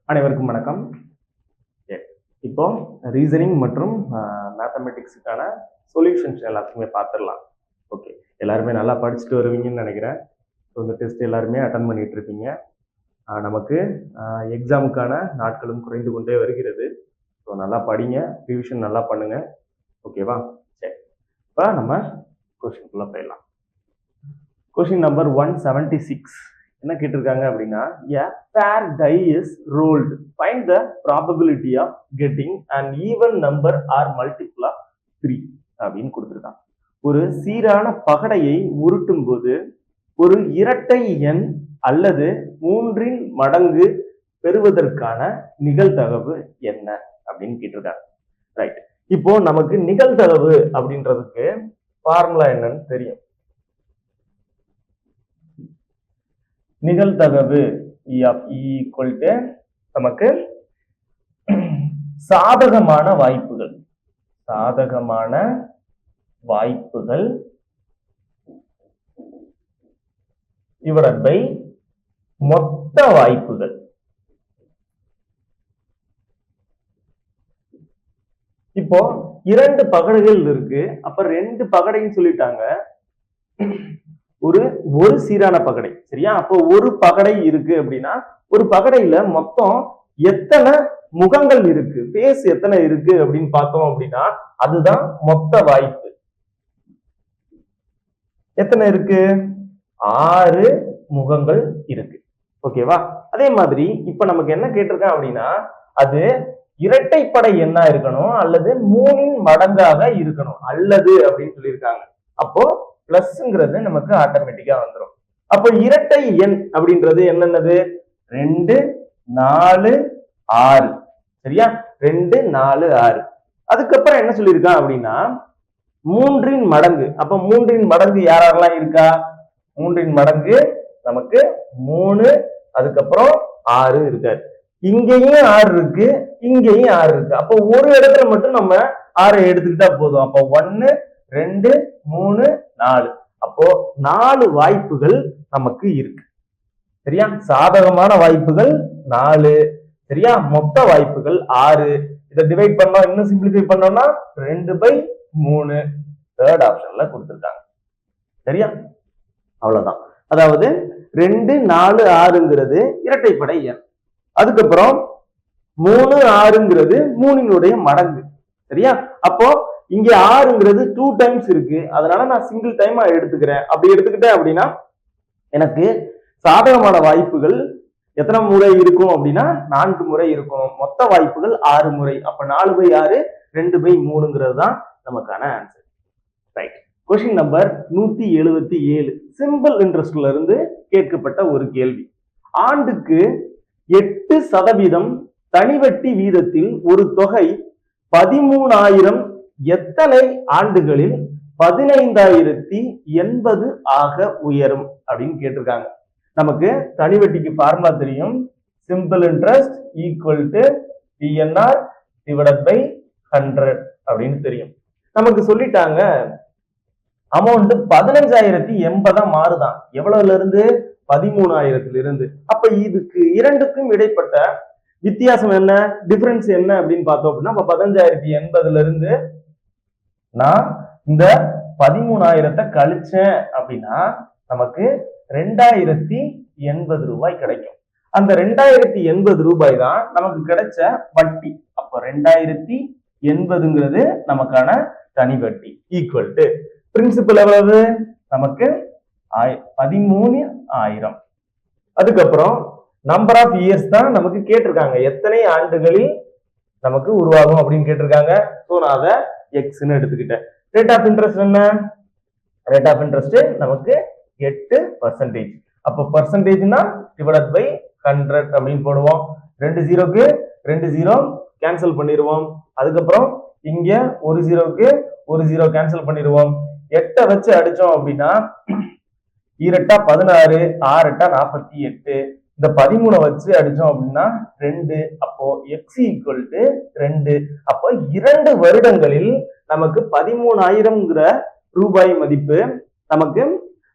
அனைவருக்கும் வணக்கம். இப்போ ரீசனிங் மற்றும் மேத்தமெட்டிக்ஸுக்கான சொல்யூஷன்ஸ் எல்லாத்துக்குமே பார்த்துடலாம். ஓகே, எல்லாருமே நல்லா படிச்சுட்டு வருவீங்கன்னு நினைக்கிறேன். ஸோ இந்த டெஸ்ட் எல்லாருமே அட்டன் பண்ணிட்டு இருப்பீங்க. நமக்கு எக்ஸாமுக்கான நாட்களும் குறைந்து கொண்டே வருகிறது. ஸோ நல்லா படிங்க, ரிவிஷன் நல்லா பண்ணுங்க. ஓகேவா? சரி, இப்போ நம்ம கொஸ்டின்குள்ள போயிடலாம். கொஸ்டின் நம்பர் 176 என்ன கேட்டிருக்காங்க அப்படின்னா, a pair die is rolled, find the probability of getting an even number or multiple of 3 அப்படின்னு கொடுத்துருக்காங்க. ஒரு சீரான பகடையை உருட்டும் போது ஒரு இரட்டை எண் அல்லது 3 மடங்கு பெறுவதற்கான நிகழ்தகவு என்ன அப்படின்னு கேட்டிருக்காங்க. ரைட், இப்போ நமக்கு நிகழ்தகவு அப்படின்றதுக்கு ஃபார்முலா என்னன்னு தெரியும். நிகழ்தகவு நமக்கு சாதகமான வாய்ப்புகள் டிவைடட் பை மொத்த வாய்ப்புகள். இப்போ 2 பகடைகள் இருக்கு, அப்ப 2 பகடைன்னு சொல்லிட்டாங்க. ஒரு சீரான பகடை, சரியா? அப்போ ஒரு பகடை இருக்கு அப்படின்னா ஒரு பகடையில மொத்தம் எத்தனை முகங்கள் இருக்கு, பேஸ் எத்தனை இருக்கு அப்படின்னு பார்த்தோம் அப்படின்னா அதுதான் மொத்த வாய்ப்பு. எத்தனை இருக்கு? 6 முகங்கள் இருக்கு. ஓகேவா? அதே மாதிரி இப்ப நமக்கு என்ன கேட்டிருக்கேன் அப்படின்னா அது இரட்டைப்படை எண்ணா இருக்கணும் அல்லது 3 மடங்காக இருக்கணும் அல்லது அப்படின்னு சொல்லியிருக்காங்க. அப்போ பிளஸ்ங்கிறது நமக்கு ஆட்டோமேட்டிக்கா வந்துடும். அப்போ இரட்டை எண் அப்படின்றது என்னென்னது? 2, 4, 6. சரியா? 2, 4, 6. அதுக்கப்புறம் என்ன சொல்லியிருக்கான் அப்படின்னா 3 மடங்கு. அப்ப 3 மடங்கு யாரெல்லாம் இருக்கா? 3 மடங்கு நமக்கு 3, அதுக்கப்புறம் 6 இருக்காரு. இங்கேயும் 6 இருக்கு, இங்கேயும் 6 இருக்கு. அப்போ ஒரு இடத்துல மட்டும் நம்ம 6 எடுத்துக்கிட்டா போதும். அப்போ 1, 2, 3, 4. அப்போ 4 வாய்ப்புகள் நமக்கு இருக்கு. சரியா? சாதகமான வாய்ப்புகள் 4, சரியா? மொத்த வாய்ப்புகள் 6. இதை டிவைட் பண்ணோம், இன்னும் சிம்பிளிஃபை பண்ணோம்னா 2/3 தேர்ட் ஆப்ஷன்ல கொடுத்துருக்காங்க. சரியா? அவ்வளவுதான். அதாவது 2, 4, 6ங்கிறது இரட்டைப்படை எண். அதுக்கப்புறம் 3, 6ங்கிறது 3னுடைய மடங்கு. சரியா? அப்போ இங்க 6ங்கிறது 2 டைம்ஸ் இருக்கு, அதனால நான் சிங்கிள் டைமா எடுத்துக்கிறேன். அப்படி எடுத்துக்கிட்டேன் அப்படின்னா எனக்கு சாதகமான வாய்ப்புகள் எத்தனை முறை இருக்கும் அப்படின்னா 4 முறை இருக்கும். மொத்த வாய்ப்புகள் 6 முறை. அப்ப 4/6 2/3ங்கிறது தான் நமக்கான answer. Right. Question number 177 simple இன்ட்ரெஸ்ட்ல இருந்து கேட்கப்பட்ட ஒரு கேள்வி. ஆண்டுக்கு 8% தனிவட்டி வீதத்தில் ஒரு தொகை 13,000 எத்தனை ஆண்டுகளில் 15,080 ஆக உயரும் அப்படின்னு கேட்டிருக்காங்க. நமக்கு தனிவட்டிக்கு ஃபார்முலா தெரியும். Simple interest equal to PNR divided by 100 அப்படின்னு தெரியும். நமக்கு சொல்லிட்டாங்க அமௌண்ட் 15,080 மாறுதான். எவ்வளவுல இருந்து? 13,000 இருந்து. அப்ப இதுக்கு இரண்டுக்கும் இடைப்பட்ட வித்தியாசம் என்ன, டிஃபரன்ஸ் என்ன அப்படின்னு பார்த்தோம் அப்படின்னா 15,080 இருந்து நான் இந்த 13,000 கழிச்சேன் அப்படின்னா நமக்கு 2,080 ரூபாய் கிடைக்கும். அந்த 2,080 ரூபாய் தான் நமக்கு கிடைச்ச வட்டி. அப்போ 2,080ங்கிறது நமக்கான தனி வட்டி ஈக்குவல் டு பிரின்சிபல் எவ்வளவு? நமக்கு 13,000. அதுக்கப்புறம் நம்பர் ஆஃப் இயர்ஸ் தான் நமக்கு கேட்டிருக்காங்க. எத்தனை ஆண்டுகளில் நமக்கு உருவாகும் அப்படின்னு கேட்டிருக்காங்க. ஸோ நான் அதை எக்ஸ்ன்னு எடுத்துக்கிட்டேன். ரேட் ஆஃப் இன்ட்ரெஸ்ட் என்ன? ரேட் ஆஃப் இன்ட்ரெஸ்ட் நமக்கு 8%. அப்போ பர்சன்டேஜ்னா டிவைடட் பை 100 அப்படின்னு போடுவோம். 2 0க்கு 2 0 கேன்சல் பண்ணிடுவோம். அதுக்கப்புறம் இங்க 1 0க்கு 1 0 கேன்சல் பண்ணிடுவோம். 8 வச்சு அடிச்சோம் அப்படின்னா 2 16, 6 48. இந்த 13 வச்சு அடிச்சோம் அப்படின்னா 2. அப்போ எக்ஸ் ஈக்குவல் டு 2. அப்போ 2 வருடங்களில் நமக்கு 13,000ங்கிற ரூபாய் மதிப்பு நமக்கு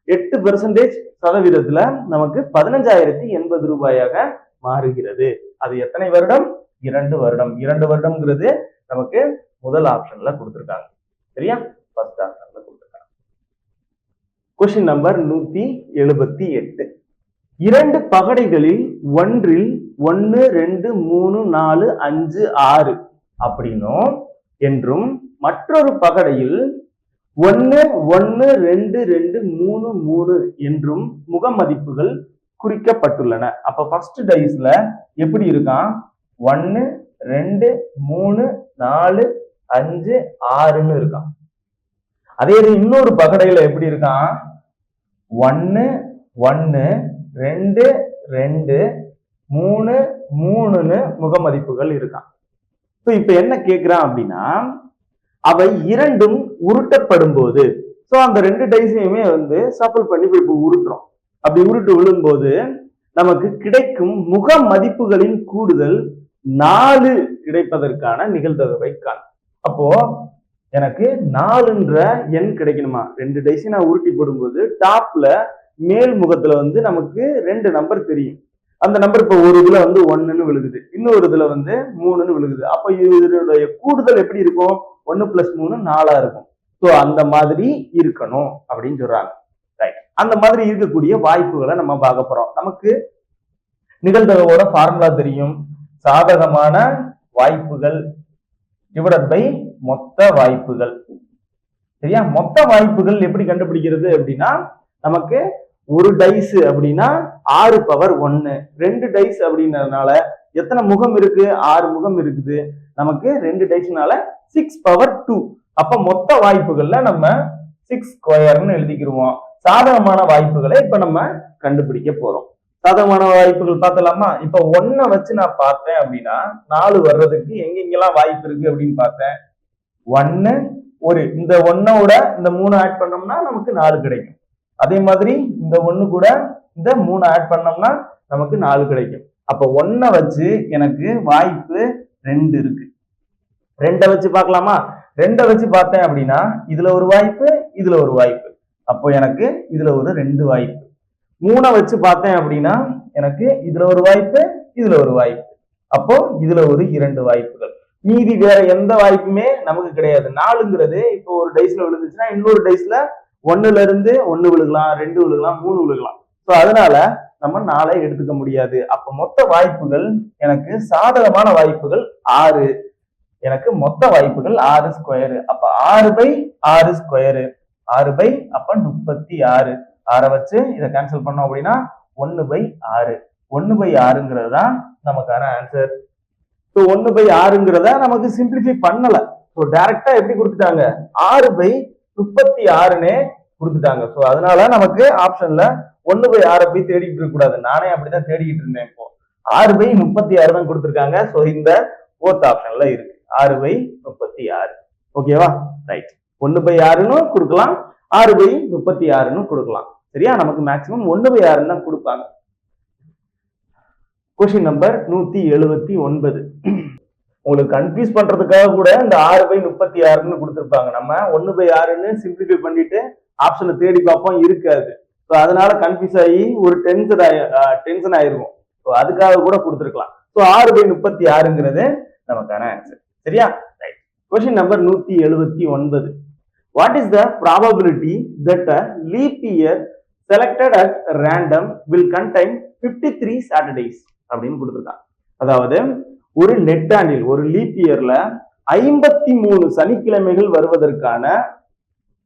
8% சதவீதத்துல நமக்கு 15,080 ரூபாயாக மாறுகிறது. அது எத்தனை வருடம்? 2 வருடம். 2 வருடம்ங்கிறது நமக்கு முதல் ஆப்ஷன்ல கொடுத்திருக்காங்க. சரியா? ஃபர்ஸ்ட் ஆப்ஷன்ல கொடுத்திருக்காங்க. Question number 178. 2 பகடைகளில் ஒன்றில் 1 2 3 4 5 6 அப்படின்னும் என்றும் மற்றொரு பகடையில் 1 1 2 2 3 3 என்றும் முக மதிப்புகள் குறிக்கப்பட்டுள்ளன. அப்ப ஃபர்ஸ்ட் டைஸ்ல எப்படி இருக்கான்? 1 2 3 4 5 6ன்னு இருக்கான். அதே இது இன்னொரு பகடையில எப்படி இருக்கான்? 1 1 2 2 3 3ன்னு முக மதிப்புகள் இருக்கான். இப்ப என்ன கேக்குறான் அப்படின்னா, அவை இரண்டும் உருட்டப்படும் போது, சோ அந்த 2 டைஸையுமே சஃபிள் பண்ணி இப்ப உருட்டுறோம். அப்படி உருட்டு விழும்போது நமக்கு கிடைக்கும் முக மதிப்புகளின் கூடுதல் 4 கிடைப்பதற்கான நிகழ்தகவை காண். அப்போ எனக்கு 4ன்ற எண் கிடைக்கணுமா? 2 டைஸ் நான் உருட்டி போடும்போது டாப்ல மேல் முகத்துல நமக்கு 2 நம்பர் தெரியும். அந்த நம்பர் இப்ப ஒரு இதுல 1ன்னு விழுகுது, இன்னொரு இதுல 3ன்னு விழுகுது. அப்ப இதனுடைய கூடுதல் எப்படி இருக்கும்? 1 + 3 4ஆ இருக்கும். சோ அந்த மாதிரி இருக்கணும் அப்படின்னு சொல்றாங்க. ரைட். அந்த மாதிரி இருக்கக்கூடிய வாய்ப்புகளை நம்ம பார்க்க போறோம். நமக்கு நிகழ்தகவோட ஃபார்முலா தெரியும். சாதகமான வாய்ப்புகள் டிவைடட் பை மொத்த வாய்ப்புகள். சரியா? மொத்த வாய்ப்புகள் எப்படி கண்டுபிடிக்கிறது அப்படின்னா, நமக்கு ஒரு டைஸ் அப்படின்னா 6 பவர் 1, 2 டைஸ் அப்படின்றதுனால எத்தனை முகம் இருக்கு? 6 முகம் இருக்குது. நமக்கு 2 டைஸ்னால 6 பவர் 2. அப்ப மொத்த வாய்ப்புகள்ல நம்ம 6 ஸ்கொயர்னு எழுதிக்கிருவோம். சாதகமான வாய்ப்புகளை இப்ப நம்ம கண்டுபிடிக்க போறோம். சாதகமான வாய்ப்புகள் பார்த்தலாமா? இப்ப 1 வச்சு நான் பார்த்தேன் அப்படின்னா 4 வர்றதுக்கு எங்கெங்கெல்லாம் வாய்ப்பு இருக்கு அப்படின்னு பார்த்தேன். 1 ஒரு இந்த 1ஓட இந்த 3 ஆட் பண்ணோம்னா நமக்கு 4 கிடைக்கும். அதே மாதிரி இந்த 1 கூட இந்த 3 ஆட் பண்ணோம்னா நமக்கு 4 கிடைக்கும். அப்ப 1 வச்சு எனக்கு வாய்ப்பு 2 இருக்கு. 2 வச்சு பார்க்கலாமா? 2 வச்சு பார்த்தேன் அப்படின்னா இதுல ஒரு வாய்ப்பு, இதுல ஒரு வாய்ப்பு. அப்போ எனக்கு இதுல ஒரு 2 வாய்ப்பு. 3 வச்சு பார்த்தேன் அப்படின்னா எனக்கு இதுல ஒரு வாய்ப்பு, இதுல ஒரு வாய்ப்பு. அப்போ இதுல ஒரு 2 வாய்ப்புகள். மீதி வேற எந்த வாய்ப்புமே நமக்கு கிடையாது. 4ங்கிறது இப்போ ஒரு டைஸ்ல விழுந்துச்சுன்னா இன்னொரு டைஸ்ல 1ல இருந்து 1 விழுகலாம், 2 விழுகலாம், 3 விழுகலாம். சோ அதனால நம்ம 4ஐ எடுத்துக்க முடியாது. அப்ப மொத்த வாய்ப்புகள் எனக்கு சாதகமான வாய்ப்புகள் 6. எனக்கு மொத்த வாய்ப்புகள் 6 ஸ்கொயர். அப்ப 6/6 ஸ்கொயர். 6 அப்ப 36. 6 வச்சு இதை கேன்சல் பண்ணோம் அப்படின்னா 1/6. 1/6ங்கிறது தான் நமக்கான ஆன்சர். ஸோ 1/6ங்கிறத நமக்கு சிம்பிளிஃபை பண்ணல. ஸோ டைரக்டா எப்படி கொடுத்துட்டாங்க? 6/36னே கொடுத்துட்டாங்க. ஸோ அதனால நமக்கு ஆப்ஷன்ல 1/6 போய் தேடிட்டு இருக்க கூடாது. நானே அப்படிதான் தேடிக்கிட்டு இருந்தேன். இப்போ 6/36 தான் கொடுத்துருக்காங்க. ஸோ இந்த 4th ஆப்ஷன்ல இருக்கு 6/36. ஓகேவா? ரைட். 1/6ன்னு கொடுக்கலாம், 6/36ன்னு கொடுக்கலாம். சரியா? நமக்கு மேக்சிமம் 1/6 தான் கொடுப்பாங்க. Question number 179. உங்களுக்கு கன்ஃபியூஸ் பண்றதுக்காக கூட இந்த 6/36ன்னு கொடுத்துருப்பாங்க. நம்ம 1/6ன்னு சிம்பிளிஃபை பண்ணிட்டு ஆப்ஷனை தேடி பார்ப்போம், இருக்காது. ஸோ அதனால கன்ஃபியூஸ் ஆகி ஒரு டென்ஷன் ஆயிருக்கும். ஸோ அதுக்காக கூட கொடுத்துருக்கலாம். ஸோ 6/36ங்கிறது நமக்கான ஆன்சர். சரியா? Right. Question number 179. What is the probability that a leap year selected at random will contain 53 Saturdays? அப்படின்னு கொடுத்துருக்காங்க. அதாவது ஒரு நெட்டாண்டில் ஒரு லீப் இயர்ல 53 சனிக்கிழமைகள் வருவதற்கான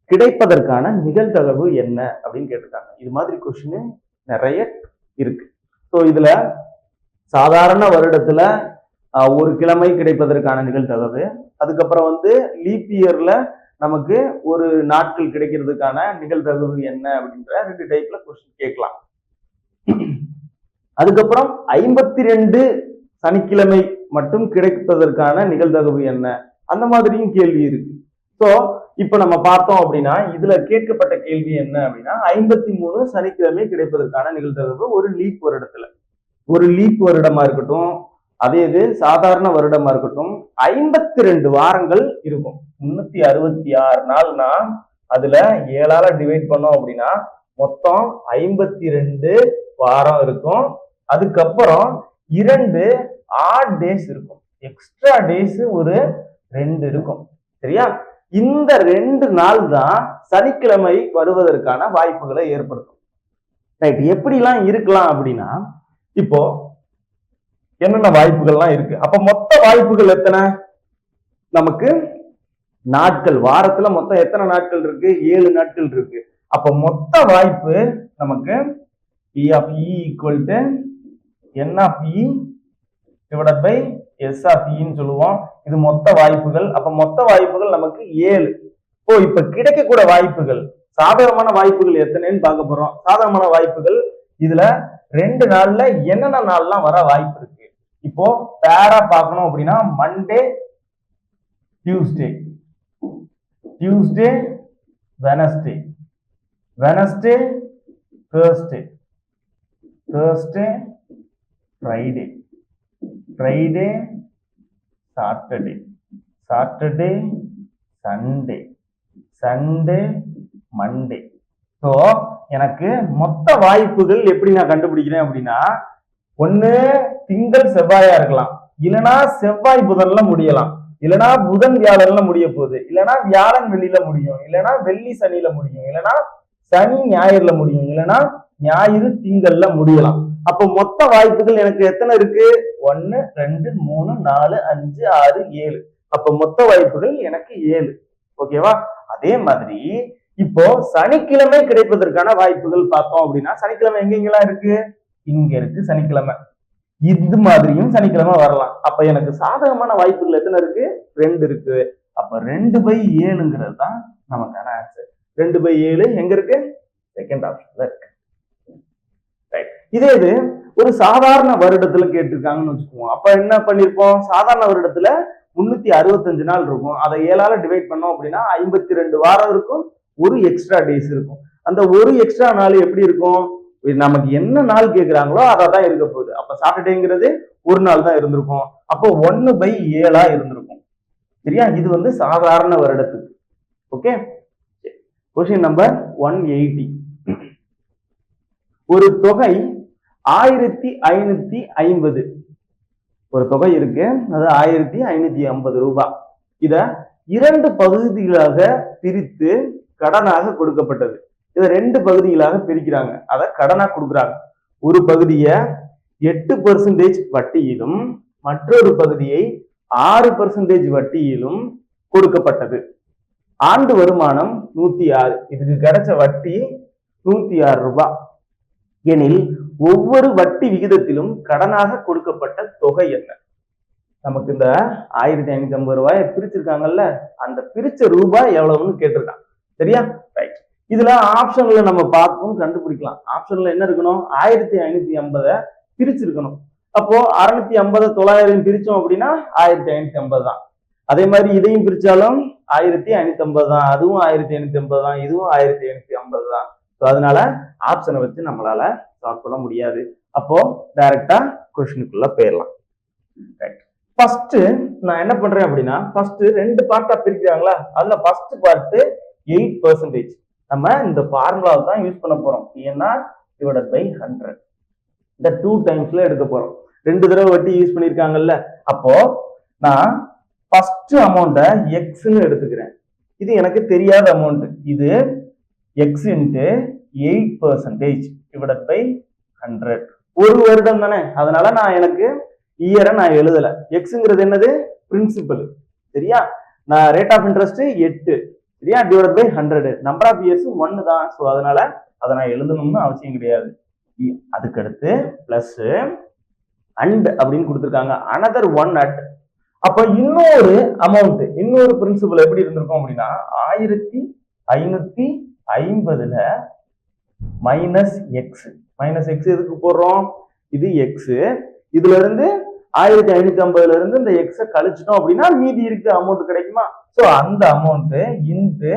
கிடைப்பதற்கான நிகழ்தகவு என்ன அப்படின்னு கேட்டிருக்காங்க. இது மாதிரி கொஸ்டின் நிறைய இருக்கு. ஸோ இதுல சாதாரண வருடத்துல ஒரு கிழமை கிடைப்பதற்கான நிகழ்தகவு, அதுக்கப்புறம் லீப் இயர்ல நமக்கு ஒரு நாட்கள் கிடைக்கிறதுக்கான நிகழ்தகவு என்ன அப்படின்ற 2 டைப்ல கொஸ்டின் கேட்கலாம். அதுக்கப்புறம் 52 சனிக்கிழமை மட்டும் கிடைப்பதற்கான நிகழ்தகவு என்ன, அந்த மாதிரியும் கேள்வி இருக்கு. சோ இப்ப நம்ம பார்த்தோம் அப்படின்னா இதுல கேட்கப்பட்ட கேள்வி என்ன அப்படின்னா 53 சனிக்கிழமை கிடைப்பதற்கான நிகழ்தகவு ஒரு லீப் வருடத்துல, ஒரு லீப் வருடமா இருக்கட்டும், அதே இது சாதாரண வருடமா இருக்கட்டும், 52 வாரங்கள் இருக்கும். 366 நாள்னா அதுல 7ஆல டிவைட் பண்ணோம் அப்படின்னா மொத்தம் 52 வாரம் இருக்கும். அதுக்கப்புறம் 2 ஆட் டேஸ் இருக்கும், எக்ஸ்ட்ரா டேஸ் ஒரு 2 இருக்கும். சரியா? இந்த 2 நாள் தான் சனிக்கிழமை வருவதற்கான வாய்ப்புகளை ஏற்படுத்தும். ரைட், எப்படிலாம் இருக்கலாம் அப்படின்னா, இப்போ என்னென்ன வாய்ப்புகள்லாம் இருக்கு? அப்ப மொத்த வாய்ப்புகள் எத்தனை? நமக்கு நாட்கள், வாரத்துல மொத்தம் எத்தனை நாட்கள் இருக்கு? 7 நாட்கள் இருக்கு. அப்ப மொத்த வாய்ப்பு நமக்கு P of E equal to N of E divided by S of E ன்னு சொல்லுவோம். இது மொத்த வாய்ப்புகள். அப்ப மொத்த வாய்ப்புகள் நமக்கு 7. இப்ப கிடைக்கக்கூட வாய்ப்புகள், சாதகமான வாய்ப்புகள் எத்தனைன்னு பார்க்க போறோம். சாதகமான வாய்ப்புகள் இதுல 2 நாள்ல என்னென்ன நாள்லாம் வர வாய்ப்பு இருக்கு? இப்போ பேரா பார்க்கணும் அப்படின்னா Monday, Tuesday, Tuesday, Wednesday, Wednesday, Thursday, Thursday, Friday, Friday, Saturday, Saturday, Sunday, Sunday, Monday. So எனக்கு மொத்த வாய்ப்புகள் எப்படி நான் கண்டுபிடிக்கிறேன் அப்படின்னா, ஒண்ணு திங்கள் செவ்வாயா இருக்கலாம், இல்லைன்னா செவ்வாய் புதன்ல முடியலாம், இல்லைன்னா புதன் வியாழன்ல முடிய போகுது, இல்லைன்னா வியாழன் வெள்ளியில முடியும், இல்லைன்னா வெள்ளி சனியில முடியும், இல்லைன்னா சனி ஞாயிறுல முடியும், இல்லைன்னா ஞாயிறு திங்கள்ல முடியலாம். அப்போ மொத்த வாய்ப்புகள் எனக்கு எத்தனை இருக்கு? 1 2 3 4 5 6 7. அப்ப மொத்த வாய்ப்புகள் எனக்கு 7. ஓகேவா? அதே மாதிரி இப்போ சனிக்கிழமை கிடைப்பதற்கான வாய்ப்புகள் பார்த்தோம் அப்படின்னா, சனிக்கிழமை எங்கெங்கெல்லாம் இருக்கு? இங்க இருக்கு சனிக்கிழமை. இது மாதிரியும் சனிக்கிழமை வரலாம். அப்ப எனக்கு சாதகமான வாய்ப்புகள் எத்தனை இருக்கு? 2 இருக்கு. அப்ப 2/7ங்கிறது தான் நமக்கான ஆன்சர். 2/7 எங்க இருக்கு? செகண்ட் ஆப்ஷன்ல இருக்கு. இதே இது ஒரு சாதாரண வருடத்துல கேட்டிருக்காங்கன்னு வச்சுக்குவோம். அப்ப என்ன பண்ணிருப்போம்? சாதாரண வருடத்துல 365 நாள் இருக்கும். அதை 7ஆல டிவைட் பண்ணோம் அப்படின்னா 52 வாரம் இருக்கும், ஒரு எக்ஸ்ட்ரா டேஸ் இருக்கும். அந்த ஒரு எக்ஸ்ட்ரா நாள் எப்படி இருக்கும்? நமக்கு என்ன நாள் கேட்கிறாங்களோ அதை தான் இருக்க போகுது. அப்ப சாட்டர்டேங்கிறது ஒரு நாள் தான் இருந்திருக்கும். அப்போ 1/7 இருந்திருக்கும். சரியா? இது வந்து சாதாரண வருடத்துக்கு. Okay, question number 180. ஒரு தொகை 1550, ஒரு தொகை இருக்கு, அது 1550 ரூபாய். இத 2 பகுதிகளாக பிரித்து கடனாக கொடுக்கப்பட்டது. இதை 2 பகுதிகளாக பிரிக்கிறாங்க, அத கடனா கொடுக்குறாங்க. ஒரு பகுதியை 8% வட்டியிலும் மற்றொரு பகுதியை 6% வட்டியிலும் கொடுக்கப்பட்டது. ஆண்டு வருமானம் 106. இதுக்கு கிடைச்ச வட்டி 106 ரூபாய் எனில் ஒவ்வொரு வட்டி விகிதத்திலும் கடனாக கொடுக்கப்பட்ட தொகை என்ன? நமக்கு இந்த 1550 ரூபாயை பிரிச்சிருக்காங்கல்ல, அந்த பிரிச்ச ரூபாய் எவ்வளவுன்னு கேட்டிருக்காங்க. சரியா? ரைட். இதுல ஆப்ஷன்ல நம்ம பார்த்தும் கண்டுபிடிக்கலாம். ஆப்ஷன்ல என்ன இருக்கணும்? 1550 பிரிச்சிருக்கணும். அப்போ 650 900 பிரிச்சோம் அப்படின்னா 1550 தான். அதே மாதிரி இதையும் பிரிச்சாலும் 1550 தான், அதுவும் 1550 தான், இதுவும் 1550 தான். அதனால ஆப்ஷனை வச்சு நம்மளால சால்வ் பண்ண முடியாது. அப்போ டைரக்டா கொஸ்டினுக்குள்ள போயிடலாம். ஃபர்ஸ்ட் நான் என்ன பண்றேன் அப்படின்னா, ஃபர்ஸ்ட் 2 பார்ட்டா பிரிக்கிறாங்களா, அதுல ஃபர்ஸ்ட் பார்ட் 8%. நம்ம இந்த ஃபார்முலாவை தான் யூஸ் பண்ண போறோம். PNR divided by 100. இந்த 2 டைம்ஸ்ல எடுக்க போறோம். 2 தடவை வட்டி யூஸ் பண்ணிருக்காங்கல்ல, அப்போ நான் ஃபர்ஸ்ட் அமௌண்ட எக்ஸ்ன்னு எடுத்துக்கிறேன். இது எனக்கு தெரியாத அமௌண்ட். இது x into 8% divided by 100. ஒரு வருடம் தானே, அதனால நான் எனக்கு இயரை நான் எழுதல. எக்ஸ்ங்கிறது என்னது? பிரின்சிபல். சரியா? நான் ரேட் ஆஃப் இன்ட்ரெஸ்ட் 8, சரியா, divide by 100. Number of years 1 தான். ஸோ அதனால அதை நான் எழுதணும்னு அவசியம் கிடையாது. அதுக்கு அடுத்து பிளஸ் அண்ட் அப்படின்னு கொடுத்துருக்காங்க, அனதர் 1 அட். அப்ப இன்னொரு அமௌண்ட், இன்னொரு பிரின்சிபல் எப்படி இருந்திருக்கும் அப்படின்னா, 1550ல மைனஸ் எக்ஸ். மைனஸ் எக்ஸ் எதுக்கு போடுறோம்? இது எக்ஸ். இதுல இருந்து 1550ல இருந்து இந்த எக்ஸ கழிச்சிட்டோம் அப்படின்னா மீதி இருக்க அமௌண்ட் கிடைக்குமா? சோ அந்த அமௌண்ட் இன்டு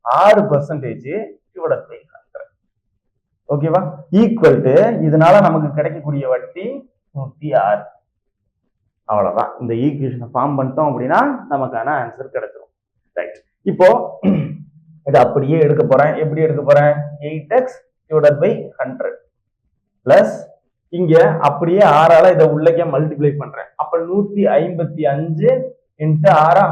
6% டிவைடட் பை 100. ஓகேவா? ஈக்குவல் டு இதனால நமக்கு கிடைக்கக்கூடிய வட்டி 106. அவ்வளவுதான். இந்த ஈக்குவேஷனை ஃபார்ம் பண்ணிட்டோம் அப்படின்னா நமக்கான ஆன்சர் கிடைச்சிடும். ரைட். இப்போ இதை அப்படியே எடுக்க போறேன். எப்படி எடுக்க போறேன்? 8x divided by 100 plus இங்க அப்படியே 6ஆல இதை உள்ளக்க மல்டிப்ளை பண்றேன். அப்ப 155 இன்ட்டு 6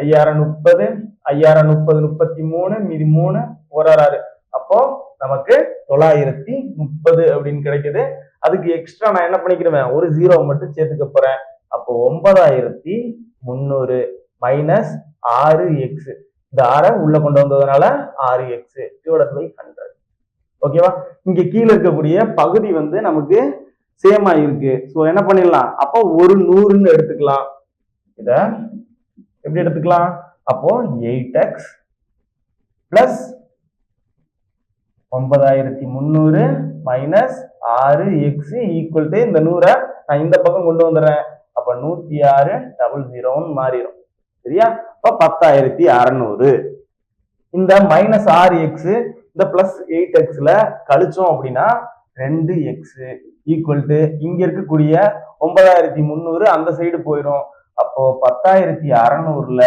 5030 5030 33 மீதி 3 1 6 அப்போ நமக்கு 930 அப்படின்னு கிடைக்குது. அதுக்கு எக்ஸ்ட்ரா நான் என்ன பண்ணிக்கிறேன், ஒரு 0 மட்டும் சேர்த்துக்க போறேன். அப்போ 9300 மைனஸ் 6x, இந்த 6 உள்ள கொண்டு வந்ததுனால 6x டிவைடட் பை 100. ஓகேவா? இங்க கீழே இருக்கக்கூடிய பகுதி வந்து நமக்கு சேம் ஆயிருக்கு. சோ என்ன பண்ணிடலாம், அப்போ ஒரு 100ன்னு எடுத்துக்கலாம். இத எப்படி எடுத்துக்கலாம், அப்போ 8x plus 9300 minus 6x equal to இந்த 100 நான் இந்த பக்கம் கொண்டு வந்துடுறேன். அப்ப 10600 மாறிடும். சரியா? அப்ப 10600. இந்த மைனஸ் 6x இந்த பிளஸ் 8xல கழிச்சோம் அப்படின்னா 2x ஈக்குவல் டு இங்க இருக்கக்கூடிய 9300 அந்த சைடு போயிடும். அப்போ 10600ல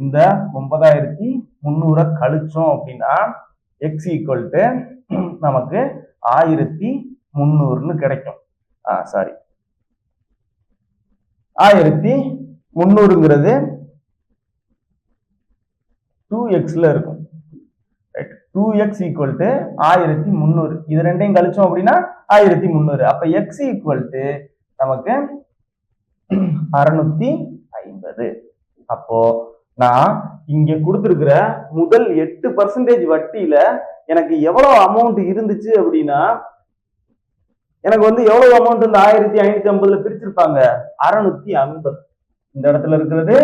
இந்த 9300 கழிச்சோம் அப்படின்னா x ஈக்குவல் டு நமக்கு 1300ன்னு கிடைக்கும். சாரி, 1300ங்கிறது 2xல இருக்கும். 2x equal to 1300. இது ரெண்டையும் கழிச்சோம் அப்படின்னா 1300. அப்ப x ஈக்குவல் டு நமக்கு 650. அப்போ நான் இங்க கொடுத்திருக்கிற முதல் 8% வட்டியில எனக்கு எவ்வளவு அமௌண்ட் இருந்துச்சு அப்படின்னா, எனக்கு வந்து எவ்வளவு அமௌண்ட் இந்த 1550ல பிரிச்சிருப்பாங்க, 650. இந்த இடத்துல இருக்கிறது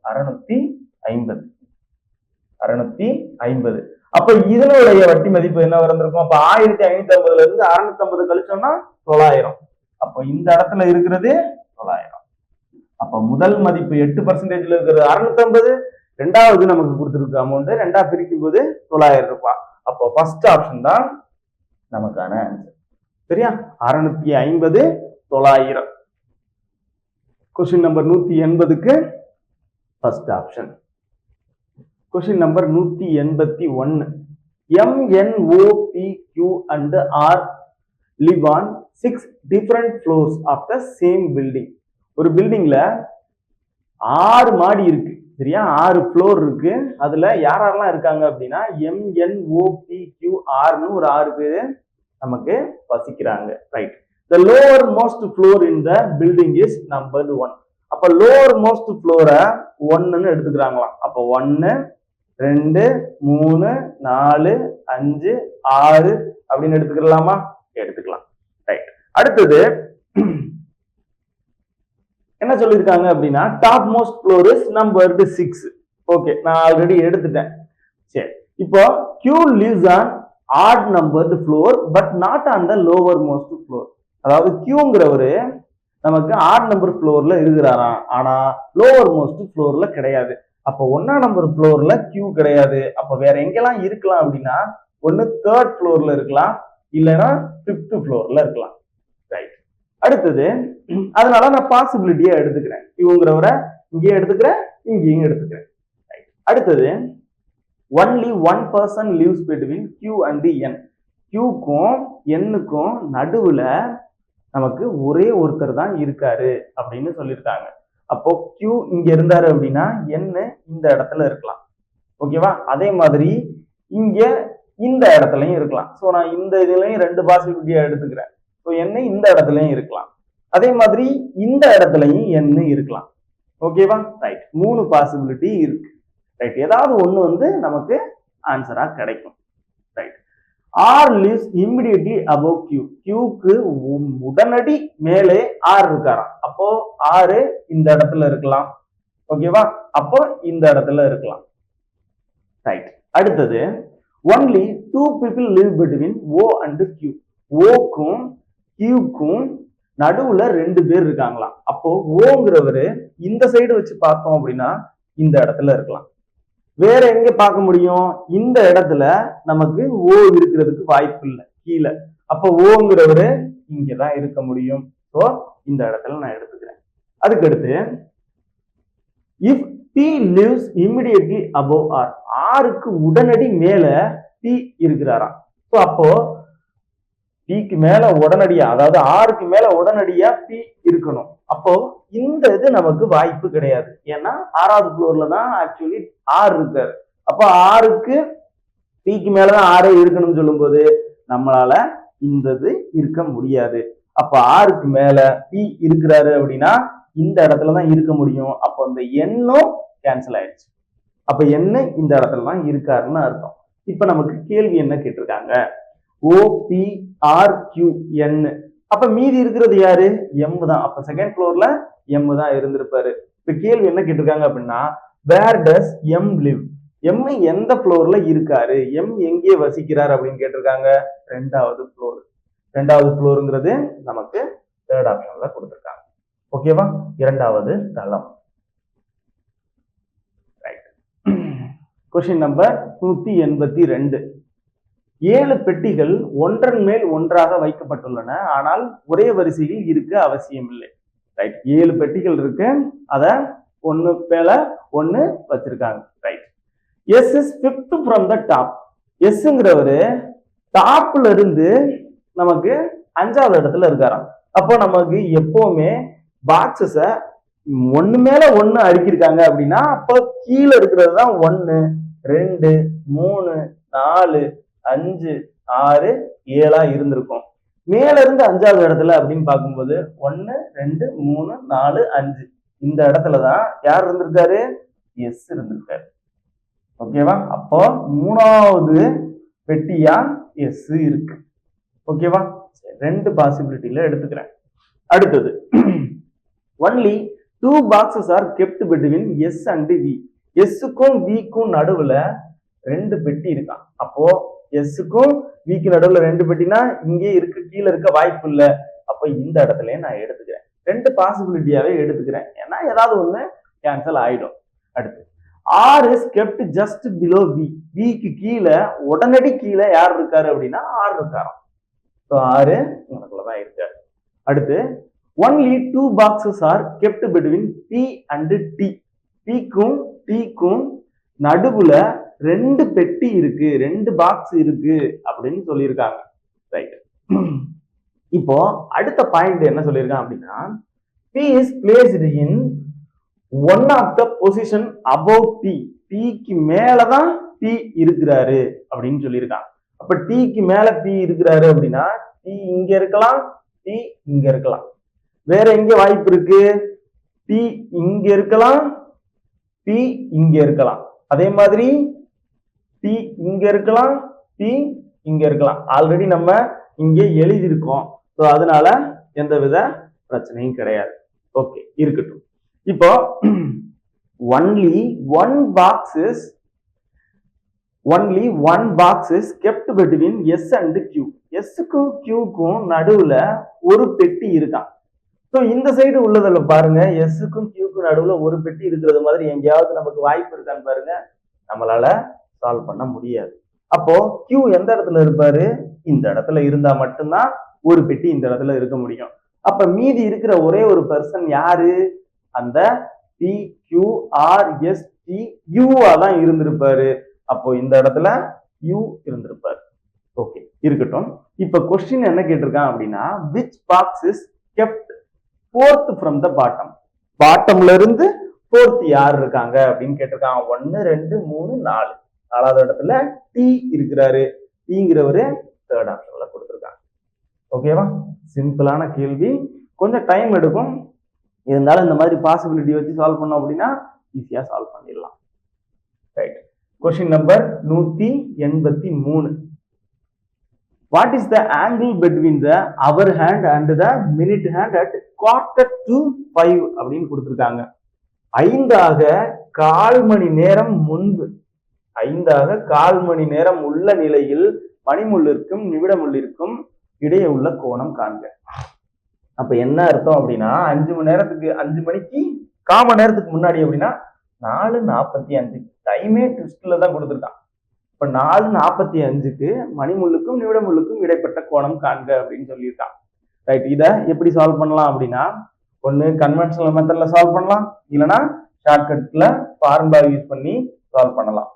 650. அப்ப இதனுடைய வட்டி மதிப்பு என்ன வந்திருக்கும், அப்ப 1550ல இருந்து 650 கழிச்சோம்னா 900. அப்ப இந்த இடத்துல இருக்கிறது 900. அப்ப முதல் மதிப்பு 8%ல இருக்கிறது 650, ரெண்டாவது நமக்கு கொடுத்திருக்க அமௌண்ட் ரெண்டா பிரிக்கும் போது 900 ரூபாய். அப்போ ஃபர்ஸ்ட் ஆப்ஷன் தான் நமக்கான ஆன்சர். சரியா? 650 900. கொஸ்டின் நம்பர் 180க்கு first option. Question number 181. MNOPQ and R live on 6 different floors of the same building. ஒரு பில்டிங்ல 6 மாடி இருக்கு. சரியா? 6 ஃப்ளோர் இருக்கு. அதுல யாரெல்லாம் இருக்காங்க அப்படின்னா MNOPQRன்னு ஒரு 6 பேரு நமக்கு வசிக்கிறாங்க. Right. The lower most floor in the building is numbered 1. அப்ப lower most floor 1ன்னு எடுத்துக்கிறாங்களாம். அப்ப 1 2 3 4 5 6 அப்படின்னு எடுத்துக்கலாமா? எடுத்துக்கலாம். ரைட். அடுத்தது என்ன சொல்லிருக்காங்க அப்படின்னா top most floor is numbered 6. Okay, நான் ஆல்ரெடி எடுத்துட்டேன். சரி, இப்போ Q lives on odd numbered floor but not on the lower most floor. அதாவது Qங்கிறவரு நமக்கு ஆட் நம்பர் ஃப்ளோர்ல இருக்கிறாராம், ஆனா லோவர் மோஸ்ட் ஃப்ளோர்ல கிடையாது. அப்ப 1ஆம் நம்பர் ஃப்ளோர்ல Q கிடையாது. அப்ப வேற எங்கெல்லாம் இருக்கலாம் அப்படின்னா, ஒன்னு 3rd ஃப்ளோர்ல இருக்கலாம், இல்லைன்னா 5th ஃப்ளோர்ல இருக்கலாம். ரைட். அடுத்தது அதனால நான் பாசிபிலிட்டியா எடுத்துக்கிறேன். Qங்கிறவரை இங்கேயும் எடுத்துக்கிறேன், இங்கேயும் எடுத்துக்கிறேன். அடுத்தது only one person lives between Q and N. Qக்கும் Nக்கும் நடுவுல நமக்கு ஒரே ஒருத்தர் தான் இருக்காரு அப்படின்னு சொல்லியிருக்காங்க. அப்போ Q இங்க இருந்தாரு அப்படின்னா N இந்த இடத்துல இருக்கலாம். ஓகேவா? அதே மாதிரி இங்க இந்த இடத்துலயும் இருக்கலாம். சோ நான் இந்த இதுலயும் 2 பாசிபிலிட்டியா எடுத்துக்கிறேன். ஸோ N இந்த இடத்துலயும் இருக்கலாம். அதே மாதிரி இந்த இடத்துலயும் N இருக்கலாம். ஓகேவா? ரைட். 3 பாசிபிலிட்டி இருக்கு. ரைட். ஏதாவது ஒண்ணு வந்து நமக்கு ஆன்சரா கிடைக்கும். Right. R lives immediately above Q. Qக்கு உடனடி மேலே R இருக்காராம். அப்போ R இந்த இடத்துல இருக்கலாம். ஓகேவா? அப்போ இந்த இடத்துல இருக்கலாம். ரைட். அடுத்தது only 2 people live between O and Q. Oக்கும் Qக்கும் நடுவுல 2 பேர் இருக்காங்களாம். அப்போ Oங்கிறவரு இந்த சைடு வச்சு பார்த்தோம் அப்படின்னா இந்த இடத்துல இருக்கலாம். வேற எங்க பார்க்க முடியும்? இந்த இடத்துல நமக்கு O இருக்கிறதுக்கு வாய்ப்பு இல்லை, கீழே. அப்ப Oங்கிறவரு இங்கதான் இருக்க முடியும். ஸோ இந்த இடத்துல நான் எடுத்துக்கிறேன். அதுக்கு அடுத்து if P lives immediately above R. Rக்கு உடனடி மேல P இருக்கிறாராம். ஸோ அப்போ பிக்கு மேல உடனடியா, அதாவது ஆறுக்கு மேல உடனடியா பி இருக்கணும். அப்போ இந்த இது நமக்கு வாய்ப்பு கிடையாது. ஏன்னா 6வது ஃப்ளோர்ல தான் ஆக்சுவலி ஆறு இருக்காரு. அப்போ ஆறுக்கு பிக்கு மேலதான் ஆறே இருக்கணும்னு சொல்லும் போது நம்மளால இந்த இது இருக்க முடியாது. அப்ப ஆறுக்கு மேல பி இருக்கிறாரு அப்படின்னா இந்த இடத்துலதான் இருக்க முடியும். அப்போ அந்த எண்ணும் கேன்சல் ஆயிடுச்சு. அப்ப என்ன இந்த இடத்துல தான் இருக்காருன்னு அர்த்தம். இப்ப நமக்கு கேள்வி என்ன கேட்டிருக்காங்க, OPRQN. அப்ப மீதி இருக்கிறது யாரு, எம் தான். அப்ப செகண்ட் ஃப்ளோர்ல எம் தான் இருந்திருப்பாரு. இப்ப கேள்வி என்ன கேட்டிருக்காங்க அப்படின்னா, வேர் டஸ் எம் லிவ், எம் எந்த ஃப்ளோர்ல இருக்காரு, எம் எங்கே வசிக்கிறார் அப்படின்னு கேட்டிருக்காங்க. 2வது ஃப்ளோர். 2வது ஃப்ளோருங்கிறது நமக்கு 3rd ஆப்ஷன்ல கொடுத்திருக்காங்க. ஓகேவா, 2வது தளம். Question number 182. 7 பெட்டிகள் ஒன்றன் மேல் ஒன்றாக வைக்கப்பட்டுள்ளன, ஆனால் ஒரே வரிசையில் இருக்க அவசியம் இல்லை. ரைட், 7 பெட்டிகள் இருக்கு, அத ஒண்ணு மேல ஒண்ணு வச்சிருக்காங்க. Right, S is 5th from the top. எஸ்ங்கிறவரு டாப்ல இருந்து நமக்கு 5வது இடத்துல இருக்காராம். அப்போ நமக்கு எப்பவுமே பாக்ஸஸ ஒண்ணு மேல ஒண்ணு அடுக்கிருக்காங்க அப்படின்னா அப்போ கீழே இருக்கிறது தான் 1 2 3 4 5 6 7 இருந்திருக்கும். மேல இருந்து 5வது இடத்துல அப்படின்னு பார்க்கும்போது 1 2 3 4 5 இந்த இடத்துலதான் யார் இருந்திருக்காரு, எஸ் இருந்திருக்காரு. ஓகேவா, அப்போ 3வது பெட்டியா எஸ் இருக்கு. ஓகேவா, 2 பாசிபிலிட்டியில எடுத்துக்கிறேன். அடுத்தது only 2 boxes are kept between S and V. எஸ்க்கும் விக்கும் நடுவுல 2 பெட்டி இருக்கான். அப்போ எஸ்க்கும் விக்கு நடுவுல 2 பெட்டினா இங்கே இருக்கு, கீழே இருக்க வாய்ப்பு இல்லை. அப்போ இந்த இடத்துல நான் எடுத்துக்கிறேன். 2 பாசிபிலிட்டியாவே எடுத்துக்கிறேன், ஏன்னா ஏதாவது ஒண்ணு கேன்சல் ஆயிடும். அடுத்து R is kept just below V. விக்கு கீழே உடனடி கீழே யார் இருக்காரு அப்படின்னா R இருக்காராம். ஸோ R உனக்குள்ளதான் இருக்காரு. அடுத்து only 2 boxes are kept between P and T. Pக்கும் Tக்கும் நடுவுல 2 பெட்டி இருக்கு, 2 பாக்ஸ் இருக்கு அப்படின்னு சொல்லியிருக்காங்க. ரைட், இப்போ அடுத்த பாயிண்ட் என்ன சொல்லியிருக்காங்க அப்படின்னா, P is placed in one of the position above T. Tக்கு மேலதான் P இருக்கிறாரு அப்படின்னு சொல்லியிருக்காங்க. அப்ப Tக்கு மேல P இருக்கிறாரு அப்படின்னா T இங்க இருக்கலாம், T இங்க இருக்கலாம். வேற எங்க வாய்ப்பு இருக்கு, P இங்க இருக்கலாம், P இங்க இருக்கலாம். அதே மாதிரி P இங்க இருக்கலாம், P இங்க இருக்கலாம். ஆல்ரெடி நம்ம இங்கே எழுதியிருக்கோம். ஸோ அதனால எந்தவித பிரச்சனையும் கிடையாது. ஓகே, இருக்கட்டும். இப்போ only one box is kept between S and Q. எஸ்க்கும் கியூக்கும் நடுவுல ஒரு பெட்டி இருக்கான். ஸோ இந்த சைடு உள்ளதுல பாருங்க, எஸ்க்கும் கியூக்கும் நடுவுல ஒரு பெட்டி இருக்கிறது மாதிரி எங்கேயாவது நமக்கு வாய்ப்பு இருக்கான்னு பாருங்க. நம்மளால சால்வ் பண்ண முடியாது. அப்போ கியூ எந்த இடத்துல இருப்பாரு, இந்த இடத்துல இருந்தா மட்டும்தான் ஒரு பெட்டி இந்த இடத்துல இருக்க முடியும். அப்ப மீதி இருக்கிற ஒரே ஒரு பர்சன் யாரு, அந்த PQRSTU தான் இருந்திருப்பாரு. அப்போ இந்த இடத்துல யூ இருந்திருப்பாரு. ஓகே, இருக்கட்டும். இப்ப கொஸ்டின் என்ன கேட்டிருக்கான் அப்படின்னா, which box is kept 4th from the bottom. பாட்டம்ல இருந்து 4th யார் இருக்காங்க அப்படின்னு கேட்டிருக்கான். 1 2 3 4. 4வது இடத்துல டி இருக்கிறாரு. டிங்கிறவரு 3rd ஆப்ஷன்ல கொடுத்திருக்காங்க. ஓகேவா, சிம்பிளான கேள்வி, கொஞ்சம் டைம் எடுக்கும். இருந்தாலும் இந்த மாதிரி பாசிபிலிட்டி வச்சு சால்வ் பண்ணோம் அப்படின்னா ஈஸியா சால்வ் பண்ணிடலாம். Right, question number 183. What is the angle between the hour hand and the minute hand at 4:45 அப்படின்னு கொடுத்திருக்காங்க. 5:15 மணி நேரம் முன்பு, 5:15 மணி நேரம் உள்ள நிலையில் மணிமுள்ளிற்கும் நிமிடமுள்ளிற்கும் இடையே உள்ள கோணம் காண்க. அப்ப என்ன அர்த்தம் அப்படின்னா, 5 மணி நேரத்துக்கு 5 மணிக்கு 1/4 மணி நேரத்துக்கு முன்னாடி அப்படின்னா 4:45. டைமே ட்விஸ்ட்ல தான் கொடுத்துருக்கான். இப்ப 4:45க்கு மணிமுள்ளுக்கும் நிமிடமுள்ளுக்கும் இடைப்பட்ட கோணம் காண்க அப்படின்னு சொல்லியிருக்கான். ரைட், இத எப்படி சால்வ் பண்ணலாம் அப்படின்னா, ஒண்ணு கன்வென்ஷனல் மெத்தட்ல சால்வ் பண்ணலாம், இல்லைன்னா ஷார்ட்கட்ல ஃபார்முலா யூஸ் பண்ணி சால்வ் பண்ணலாம்.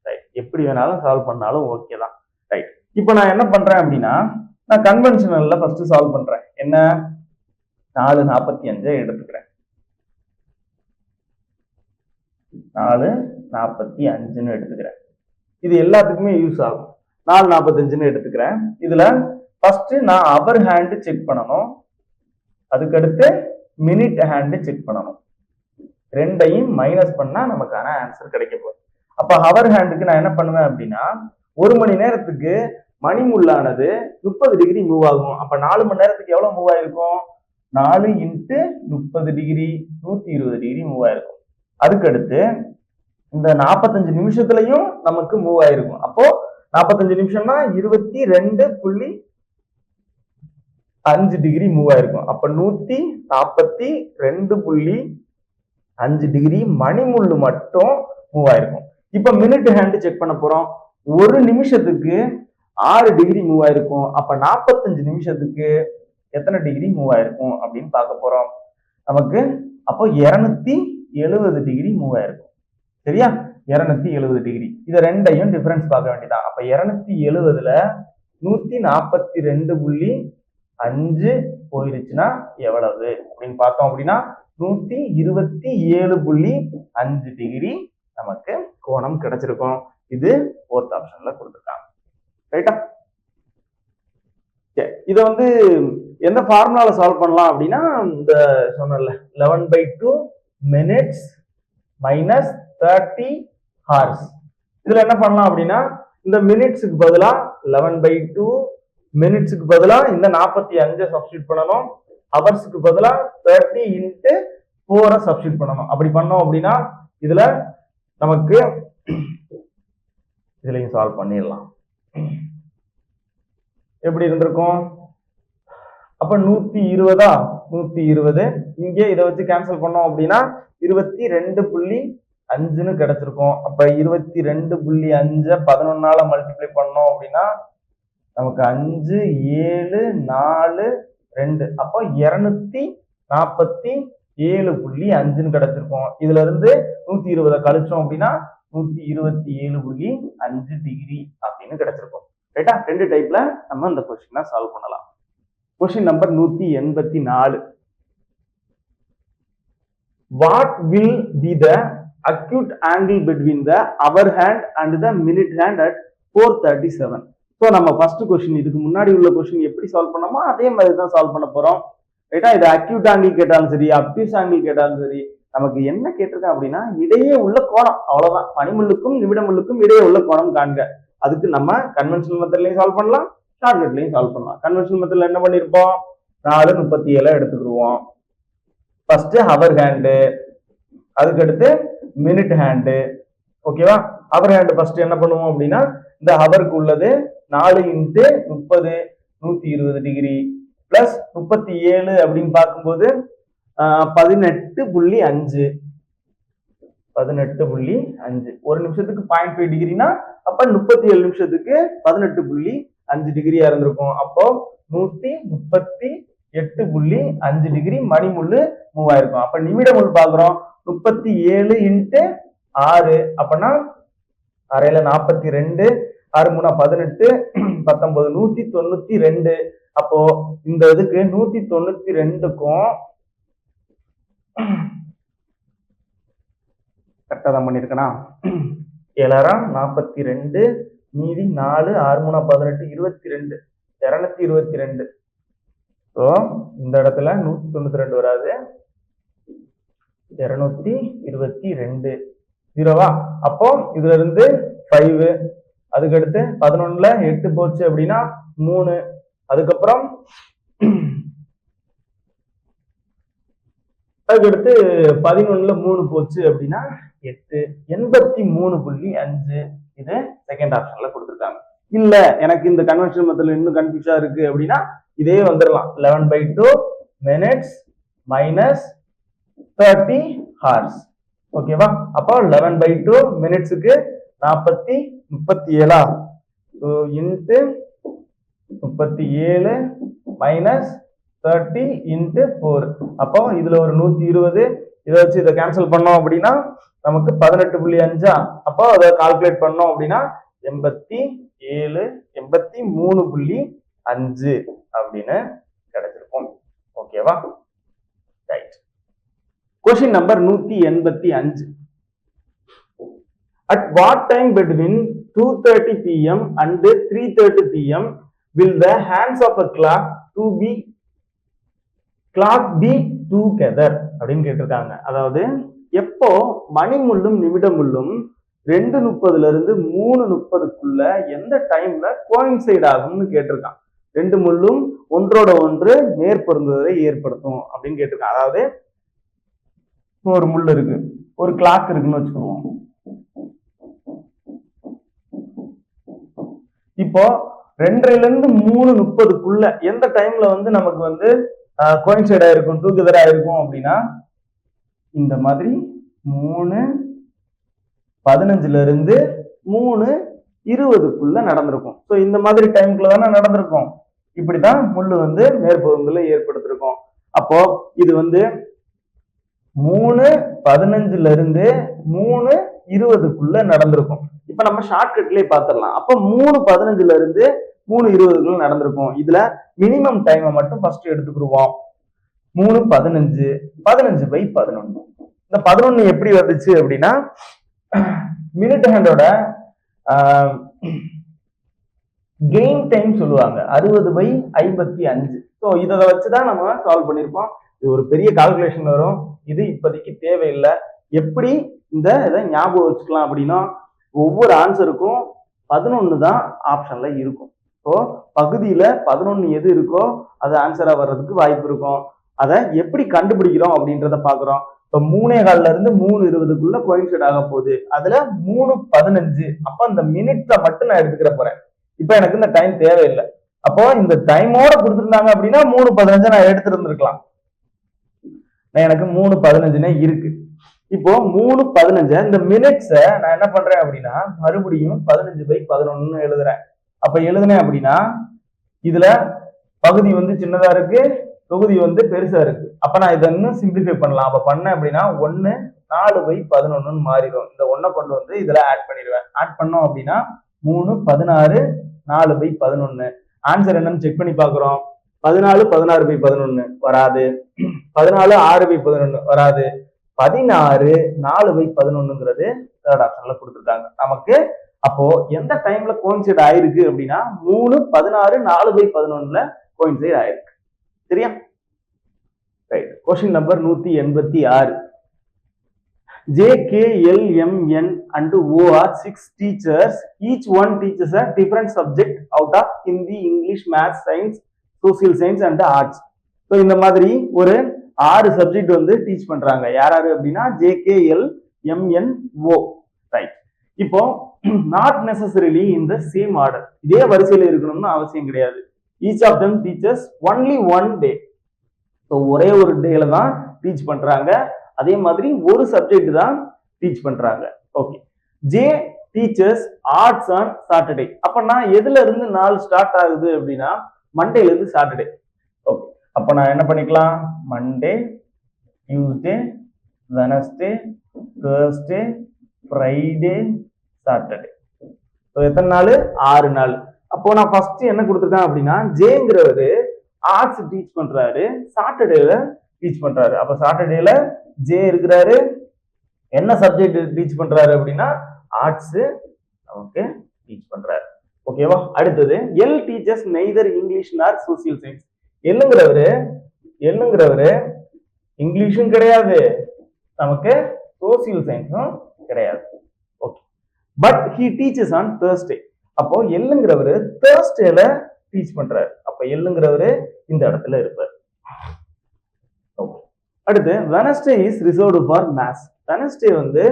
ரைட், எப்படி வேணாலும் சால்வ் பண்ணாலும் ஓகே தான். ரைட், இப்போ நான் என்ன பண்றேன் அப்படின்னா, நான் கன்வென்ஷனல்ல ஃபர்ஸ்ட் சால்வ் பண்றேன். என்ன 4:45 எடுத்துக்கிறேன். 4:45 எடுத்துக்கிறேன். இது எல்லாத்துக்குமே யூஸ் ஆகும். 4:45 எடுத்துக்கிறேன். இதுல ஃபர்ஸ்ட் நான் அவர் ஹேண்ட் செக் பண்ணணும், அதுக்கடுத்து மினிட் ஹேண்ட் செக் பண்ணணும். ரெண்டையும் மைனஸ் பண்ணா நமக்கான ஆன்சர் கிடைக்க போகுது. அப்ப ஹவர் ஹேண்டுக்கு நான் என்ன பண்ணுவேன் அப்படின்னா, 1 மணி நேரத்துக்கு மணிமுள்ளானது 30 டிகிரி மூவ் ஆகும். அப்ப 4 மணி நேரத்துக்கு எவ்வளவு மூவ் ஆயிருக்கும்? 4 × 30 டிகிரி 120 டிகிரி மூவ் ஆயிருக்கும். அதுக்கடுத்து இந்த 45 நிமிஷத்துலயும் நமக்கு மூவ் ஆயிருக்கும். அப்போ 45 நிமிஷம்னா 22.5 டிகிரி மூவ் ஆயிருக்கும். அப்ப 142.5 டிகிரி மணிமுள்ளு மட்டும் மூவ் ஆயிருக்கும். இப்ப மினிட் ஹேண்ட் செக் பண்ண போறோம். 1 நிமிஷத்துக்கு 6 டிகிரி மூவ் ஆயிருக்கும். அப்ப 45 நிமிஷத்துக்கு எத்தனை டிகிரி மூவ் ஆயிருக்கும் அப்படின்னு பார்க்க போறோம். நமக்கு அப்போ 270 டிகிரி மூவ் ஆயிருக்கும். சரியா? 270 டிகிரி. இத ரெண்டையும் டிஃபரன்ஸ் பார்க்க வேண்டியதான். அப்ப 270ல 142.5 போயிருச்சுன்னா எவ்வளவு அப்படின்னு பார்த்தோம் அப்படின்னா 127.5 டிகிரி நமக்கு கோணம் கிடைச்சிருக்கும். இது 4th ஆப்ஷன்ல கொடுத்துருக்காங்க. ரைட்டா? இத எந்த ஃபார்முலால சால்வ் பண்ணலாம் அப்படின்னா, இந்த சொன்னல 11/2 minutes minus 30 hours. இதுல என்ன பண்ணலாம் அப்படின்னா, இந்த மினிட்ஸுக்கு பதிலா 11/2 மினிட்ஸுக்கு பதிலா இந்த 45 சப்ஸ்டிட் பண்ணணும். ஹவர்ஸுக்கு பதிலா 30 × 4 சப்ஸ்டிட் பண்ணணும். அப்படி பண்ணோம் அப்படின்னா இதுல நமக்கு இதுலயும் சால்வ் பண்ணிடலாம். எப்படி இருந்திருக்கும்? அப்ப 120 இங்கே இதை வச்சு கேன்சல் பண்ணோம் அப்படின்னா 22.5 கிடைச்சிருக்கும். அப்ப 22.5 11ஆல மல்டிப்ளை பண்ணோம் அப்படின்னா நமக்கு 5 7 4 2 அப்போ 247.5 கிடைச்சிருக்கும். இதுல இருந்து 120 கழிச்சோம் அப்படின்னா 127.5 டிகிரி அப்படின்னு கிடைச்சிருக்கும். ரைட்டா? 2 டைப்ல நம்ம இந்த கொஸ்டினை சால்வ் பண்ணலாம். Question number 184. What will be the acute angle between the hour hand and the minute hand at 4:37? So நம்ம ஃபர்ஸ்ட் கொஸ்டின் இதுக்கு முன்னாடி உள்ள கொஸ்டின் எப்படி சால்வ் பண்ணோமோ அதே மாதிரி தான் சால்வ் பண்ண போறோம். ரைட்டா? இது அக்யூட் ஆங்கிள் கேட்டாலும் சரி, அப்டியூஸ் ஆங்கிள் கேட்டாலும் சரி, நமக்கு என்ன கேட்டிருக்கேன் அப்படின்னா இடையே உள்ள கோணம், அவ்வளவுதான். மணிமுள்ளுக்கும் நிமிடமுள்ளுக்கும் இடையே உள்ள கோணம் காண்க. அதுக்கு நம்ம கன்வென்ஷனல் மெத்தட்லயும் சால்வ் பண்ணலாம், ஷார்ட்கட்லயும் சால்வ் பண்ணலாம். கன்வென்ஷனல் மெத்தட்ல என்ன பண்ணிருப்போம்? 4:37 எடுத்துக்கிடுவோம். ஃபர்ஸ்ட் ஹவர் ஹேண்டு, அதுக்கடுத்து மினிட் ஹேண்டு. ஓகேவா? ஹவர் ஹேண்டு ஃபர்ஸ்ட் என்ன பண்ணுவோம் அப்படின்னா, இந்த ஹவருக்கு உள்ளது 4 × 30 120 டிகிரி பிளஸ் 37 அப்படின்னு பார்க்கும்போது 18.5 ஒரு நிமிஷத்துக்கு 0.5 டிகிரினா அப்ப 37 நிமிஷத்துக்கு 18.5 டிகிரியா இருந்திருக்கும். அப்போ 138.5 டிகிரி மணிமுள்ளு மூவ் ஆயிருக்கும். அப்ப நிமிட முள் பாக்குறோம் 37 × 6 அப்பனா அரையில 42 6 3 18 19 192. அப்போ இந்த இதுக்கு 192க்கும் கரெக்டா தான் பண்ணிருக்கனா? 7 42 மீதி 4 6 3 18 22 222. ஸோ இந்த இடத்துல 192 வராது, 222 ஜீரோவா? அப்போ இதுல இருந்து 5, அதுக்கடுத்து 11ல 8 போச்சு அப்படின்னா 3, அதுக்கப்புறம் அதுக்கடுத்து 11ல 3 போச்சு அப்படின்னா 8, 83.5. இது செகண்ட் ஆப்ஷன்ல கொடுத்துருக்காங்க. இல்ல எனக்கு இந்த கன்வென்ஷனல் மெத்தட்ல இன்னும் கன்ஃபியூஸா இருக்கு அப்படின்னா இதே வந்துடலாம். 11/2 minutes minus 30 hours. ஓகேவா? அப்போ 11/2 மினிட்ஸுக்கு 37 இன்ட்டு 37 மைனஸ் 30 × 4. அப்போ இதுல ஒரு 120, இதை வச்சு இதை கேன்சல் பண்ணோம் அப்படின்னா நமக்கு 18.5. அப்போ அதை கால்குலேட் பண்ணோம் அப்படின்னா 83.5 5 அப்படின்னு கிடைச்சிருக்கும். ஓகேவா? Right. Question number 185. At what time between 2:30 p.m. and 3:30 p.m. will the hands of a clock be together அப்படின்னு கேட்டிருக்காங்க. அதாவது எப்போ மணிமுள்ளும் நிமிடமுள்ளும் 2:30 இருந்து 3:30க்குள்ள எந்த டைம்ல கோயின்சைட் ஆகும்னு கேட்டிருக்கான். 2 முள்ளும் ஒன்றோட ஒன்று மேற்பொருந்துவதை ஏற்படுத்தும் அப்படின்னு கேட்டிருக்கான். அதாவது ஒரு முள் இருக்கு, ஒரு கிளாக் இருக்குன்னு வச்சுக்கோங்க. இப்போ 2:30 3:30க்குள்ள எந்த டைம்ல வந்து நமக்கு வந்து கோயின்சைட் ஆயிருக்கும், டுகெதர் ஆயிருக்கும் அப்படின்னா இந்த மாதிரி 3:15 இருந்து 3:20க்குள்ள நடந்திருக்கும். ஸோ இந்த மாதிரி டைமுக்குள்ள தானே நடந்திருக்கும். இப்படிதான் முள்ளு வந்து மேற்பொருந்துல ஏற்படுத்திருக்கும். அப்போ இது வந்து 3:15 இருந்து 3:20க்குள்ள நடந்திருக்கும். இப்ப நம்ம ஷார்ட்கட்லயே பாத்திரலாம். அப்ப 3:15 இருந்து 3:20க்குள்ள நடந்திருக்கும். இதுல மினிமம் டைமை மட்டும் ஃபர்ஸ்ட் எடுத்துக்கிடுவோம். 3:15 15/11. இந்த 11 எப்படி வந்துச்சு அப்படின்னா மினிட் ஹேண்டோட கெயின் டைம் சொல்லுவாங்க 60/55. ஸோ இதை வச்சுதான் நம்ம சால்வ் பண்ணிருப்போம். இது ஒரு பெரிய கால்குலேஷன் வரும். இது இப்போதைக்கு தேவையில்லை. எப்படி இந்த இதை ஞாபகம் வச்சுக்கலாம் அப்படின்னா ஒவ்வொரு ஆன்சருக்கும் 11 தான் ஆப்ஷன்ல இருக்கும். ஸோ பகுதியில 11 எது இருக்கோ அது ஆன்சரா வர்றதுக்கு வாய்ப்பு இருக்கும். அதை எப்படி கண்டுபிடிக்கிறோம் அப்படின்றத பாக்குறோம். இப்போ 3:15 இருந்து 3:20க்குள்ள கோயின்சைட் ஆக போகுது. அதுல 3:15. அப்ப அந்த மினிட்ல மட்டும் நான் எடுத்துக்கிற போறேன். இப்ப எனக்கு இந்த டைம் தேவையில்லை. அப்போ இந்த டைமோட கொடுத்துருந்தாங்க அப்படின்னா 3:15 நான் எடுத்துருந்துருக்கலாம். எனக்கு 3:15 இருக்கு. இப்போ 3:15 இந்த மினிட்ஸை நான் என்ன பண்றேன் அப்படின்னா மறுபடியும் 15/11 எழுதுறேன். அப்ப எழுதுனேன் அப்படின்னா இதுல பகுதி வந்து சின்னதா இருக்கு, தொகுதி வந்து பெருசா இருக்கு. அப்ப நான் இதை இன்னும் சிம்பிளிஃபை பண்ணலாம். அப்ப பண்ணேன் அப்படின்னா 1 4/11 மாறிடும். இந்த 1 கொண்டு வந்து இதுல ஆட் பண்ணிடுவேன். ஆட் பண்ணோம் அப்படின்னா 3 16 4/11. ஆன்சர் என்னன்னு செக் பண்ணி பாக்குறோம். 14 16/11 வராது. 14 6/11 வராது. 16 4/11ங்கிறது தேர்ட் ஆப்ஷன்ல கொடுத்துருக்காங்க நமக்கு. அப்போ எந்த டைம்ல கோயின்சைட் ஆயிருக்கு அப்படின்னா 3 16 4/11ல கோயின்சைட் ஆயிருக்கு. சரியா? Right. Question number 186. JKLMN and O are 6 teachers. Each one teaches a different subject out of Hindi, English, Maths, Science, Social Science and Arts. So இந்த மாதிரி ஒரு 6 சப்ஜெக்ட் வந்து டீச் பண்றாங்க. யாராரு அப்படின்னா JKLMNO. ரைட். இப்போ not necessarily in the same order. இதே வரிசையில் இருக்கணும்னு அவசியம் கிடையாது. Each of them teachers only one day. So ஒரே ஒரு டேல தான் டீச் பண்றாங்க. அதே மாதிரி ஒரு சப்ஜெக்ட் தான் டீச் பண்றாங்க. Okay. J teachers arts on Saturday. அப்ப நான் எதுல இருந்து நாள் ஸ்டார்ட் ஆகுது அப்படின்னா மண்டேல இருந்து சாட்டர்டே. ஓகே. அப்ப நான் என்ன பண்ணிக்கலாம்? Monday, Tuesday, Wednesday, Thursday, Friday, Saturday. எத்தனை நாள்? 6 நாள். அப்போ நான் ஃபர்ஸ்ட் என்ன கொடுத்துருக்கேன் அப்படின்னா ஜேங்கிறவரு ஆர்ட்ஸ் டீச் பண்றாரு, சாட்டர்டேல டீச் பண்றாரு. அப்ப சாட்டர்டேல ஜே இருக்கிறாரு. என்ன சப்ஜெக்ட் டீச் பண்றாரு அப்படின்னா ஆர்ட்ஸ் நமக்கு டீச் பண்றாரு. ஓகேவா? அடுத்தது எல் டீச்சர்ஸ் நெய்தர் இங்கிலீஷ் நார் சோசியல் சயின்ஸ். எல்லுங்கிறவரு இங்கிலீஷும் கிடையாது, நமக்கு சோசியல் சயின்ஸும் கிடையாது. Okay. But he teachers on Thursday. அப்போ எல்லுங்கிறவரு தேர்ஸ்டேல டீச் பண்றாரு. அப்ப எல்லுங்கிறவரு இந்த இடத்துல இருப்பார். ஓகே. அடுத்து Wednesday is reserved for maths. Wednesday வந்து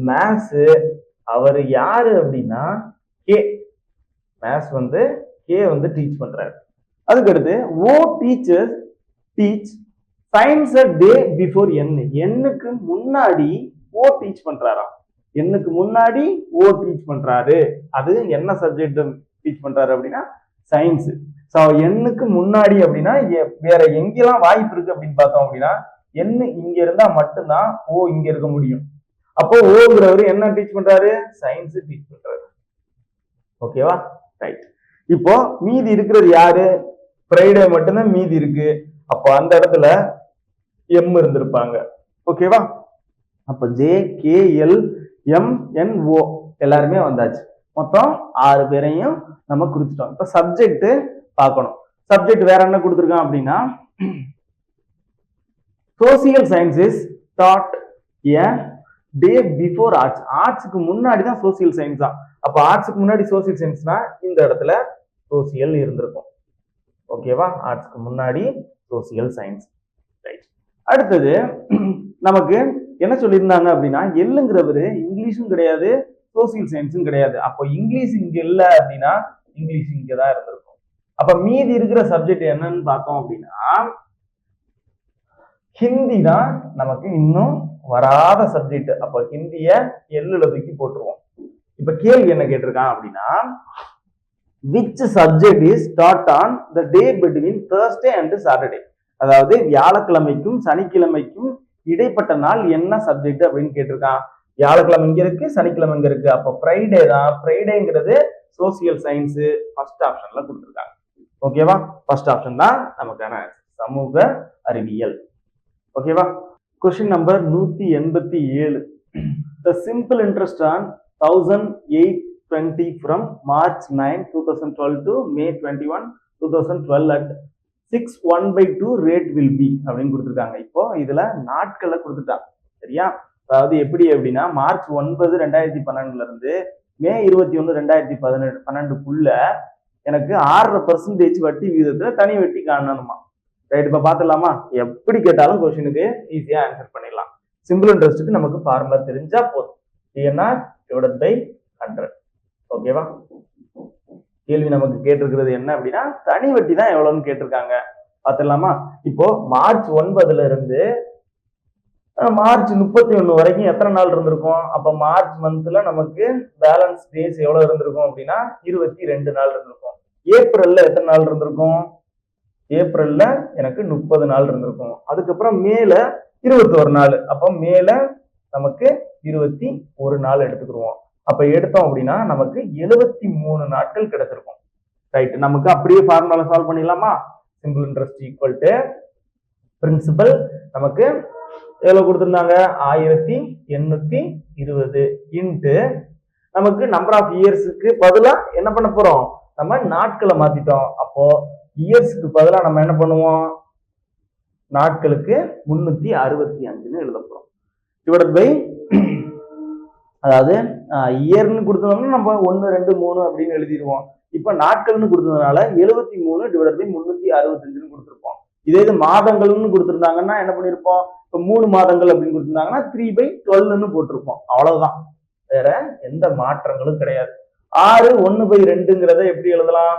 மேத்ஸ். அவர் யாரு அப்படின்னா கே. மேத்ஸ் வந்து கே வந்து டீச் பண்றாரு. அதுக்கடுத்து ஓ டீச்சர்ஸ் டீச் சயின்ஸ் அ டே பிஃபோர் என். எண்ணுக்கு முன்னாடி ஓ டீச் பண்றாராம். எண்ணுக்கு முன்னாடி ஓ டீச் பண்றாரு. அது என்ன சப்ஜெக்ட் டீச் பண்றாரு அப்படின்னா சயின்ஸ். ஸோ எண்ணுக்கு முன்னாடி அப்படின்னா வேற எங்கெல்லாம் வாய்ப்பு இருக்கு அப்படின்னு பார்த்தோம் அப்படின்னா எண்ணு இங்க இருந்தா மட்டும்தான் ஓ இங்க இருக்க முடியும். அப்போ ஓங்கிறவரு என்ன டீச் பண்றாரு? சயின்ஸ் டீச் பண்றாரு. ஓகேவா? ரைட். இப்போ மீதி இருக்கிறது யாரு? ஃப்ரைடே மட்டும்தான் மீதி இருக்கு. அப்போ அந்த இடத்துல எம் இருந்திருப்பாங்க. ஓகேவா? அப்ப J K L M N O எல்லாருமே வந்தாச்சு. மொத்தம் 6 பேரையும் நம்ம குறிச்சிட்டோம். இப்ப சப்ஜெக்ட் பார்க்கணும். சப்ஜெக்ட் வேற என்ன கொடுத்துருக்கான் அப்படின்னா, social sciences dot a day before arts. ஆர்ட்ஸுக்கு முன்னாடி தான் சோசியல் சயின்ஸ் தான். அப்ப ஆர்ட்ஸுக்கு முன்னாடி சோசியல் சயின்ஸ்னா இந்த இடத்துல சோசியல் இருந்திருக்கும். ஓகேவா? ஆர்ட்ஸ்க்கு முன்னாடி சோசியல் சயின்ஸ். ரைட். அடுத்தது நமக்கு என்ன சொல்லியிருந்தாங்க அப்படின்னா, எல்லுங்கிறவரு இங்கிலீஷும் கிடையாது, சோசியல் சயின்ஸும் கிடையாது. அப்போ இங்கிலீஷ் இங்க இல்ல அப்படின்னா இங்கிலீஷ் இங்கதான் இருந்திருக்கும். அப்ப மீதி இருக்கிற சப்ஜெக்ட் என்னன்னு பார்த்தோம் அப்படின்னா, ஹிந்தி தான் நமக்கு இன்னும் வராத சப்ஜெக்ட். அப்ப ஹிந்திய எல்லுல தூக்கி போட்டுருவோம். இப்ப கேள்வி என்ன கேட்டிருக்கான் அப்படின்னா, which subject is taught on the day between Thursday and Saturday? அதாவது வியாழக்கிழமைக்கும் சனிக்கிழமைக்கும் இடைப்பட்ட நாள் என்ன சப்ஜெக்ட் அப்படின்னு கேட்டிருக்கான். வியாழக்கிழமை இங்க இருக்கு, சனிக்கிழமை இங்க இருக்கு. அப்ப ஃப்ரைடே தான். ஃப்ரைடேங்கிறது சோசியல் சயின்ஸ் ஃபர்ஸ்ட் ஆப்ஷன்ல கொடுத்துருக்காங்க. ஓகேவா? ஃபர்ஸ்ட் ஆப்ஷன் தான் நமக்கான சமூக அறிவியல். ஓகேவா? Question number 187. The simple interest on 1820 from March 9, 2012 to May 21, 2012 at 6/1/2 rate will be அப்படின்னு கொடுத்துருக்காங்க. இப்போ இதுல நாட்களை கொடுத்துட்டாங்க. சரியா? அதாவது எப்படி அப்படின்னா, மார்ச் 9, 2012 இருந்து மே 21, 2012 எனக்கு 6% வட்டி விகிதத்துல தனி வட்டி காணணுமா. ரைட். இப்ப பாத்துடலாமா? எப்படி கேட்டாலும் கொஸ்டினுக்கு ஈஸியா ஆன்சர் பண்ணிடலாம். சிம்பிள் இன்ட்ரெஸ்ட்டுக்கு நமக்கு ஃபார்முலா தெரிஞ்சா போதும். PNR divided by 100. ஓகேவா? கேள்வி நமக்கு கேட்டிருக்கிறது என்ன அப்படின்னா, தனி வட்டி தான் எவ்வளவுன்னு கேட்டிருக்காங்க. பாத்துடலாமா? இப்போ மார்ச் 9 இருந்து மார்ச் 31 வரைக்கும் எத்தனை நாள் இருந்திருக்கும்? அப்ப மார்ச் மந்த்ல நமக்கு பேலன்ஸ் டேஸ் எவ்வளவு இருந்திருக்கும் அப்படின்னா 22 நாள் இருந்திருக்கும். ஏப்ரல்ல எத்தனை நாள் இருந்திருக்கும்? ஏப்ரல்ல எனக்கு 30 நாள் இருந்திருக்கும். அதுக்கப்புறம் மேல 21 நாள். அப்ப மேல நமக்கு 21 நாள் எடுத்துக்கிடுவோம். அப்ப எடுத்தோம் அப்படின்னா நமக்கு 73 நாட்கள் கிடைச்சிருக்கும். ரைட். நமக்கு அப்படியே ஃபார்முலா சால்வ் பண்ணிடலாமா? Simple interest equal to principal நமக்கு எவ்வளவு கொடுத்திருந்தாங்க? 1820 இன்ட்டு நமக்கு நம்பர் ஆஃப் இயர்ஸுக்கு பதிலா என்ன பண்ண போறோம்? நம்ம நாட்களை மாத்திட்டோம். அப்போ இயர்ஸ்க்கு பதிலா நம்ம என்ன பண்ணுவோம்? நாட்களுக்கு 365 எழுத போறோம். டிவைடட் பை, அதாவது இயர்னு கொடுத்தோம்னா நம்ம 1 2 3 அப்படின்னு எழுதிடுவோம். இப்ப நாட்கள்னு கொடுத்ததுனால 73 டிவைடட் பை 365 கொடுத்துருப்போம். இதே இது மாதங்கள்னு கொடுத்துருந்தாங்கன்னா என்ன பண்ணிருப்போம்? இப்ப 3 மாதங்கள் அப்படின்னு கொடுத்திருந்தாங்கன்னா 3/12 போட்டிருப்போம். அவ்வளவுதான். வேற எந்த மாற்றங்களும் கிடையாது. 6 1/2ங்கிறத எப்படி எழுதலாம்?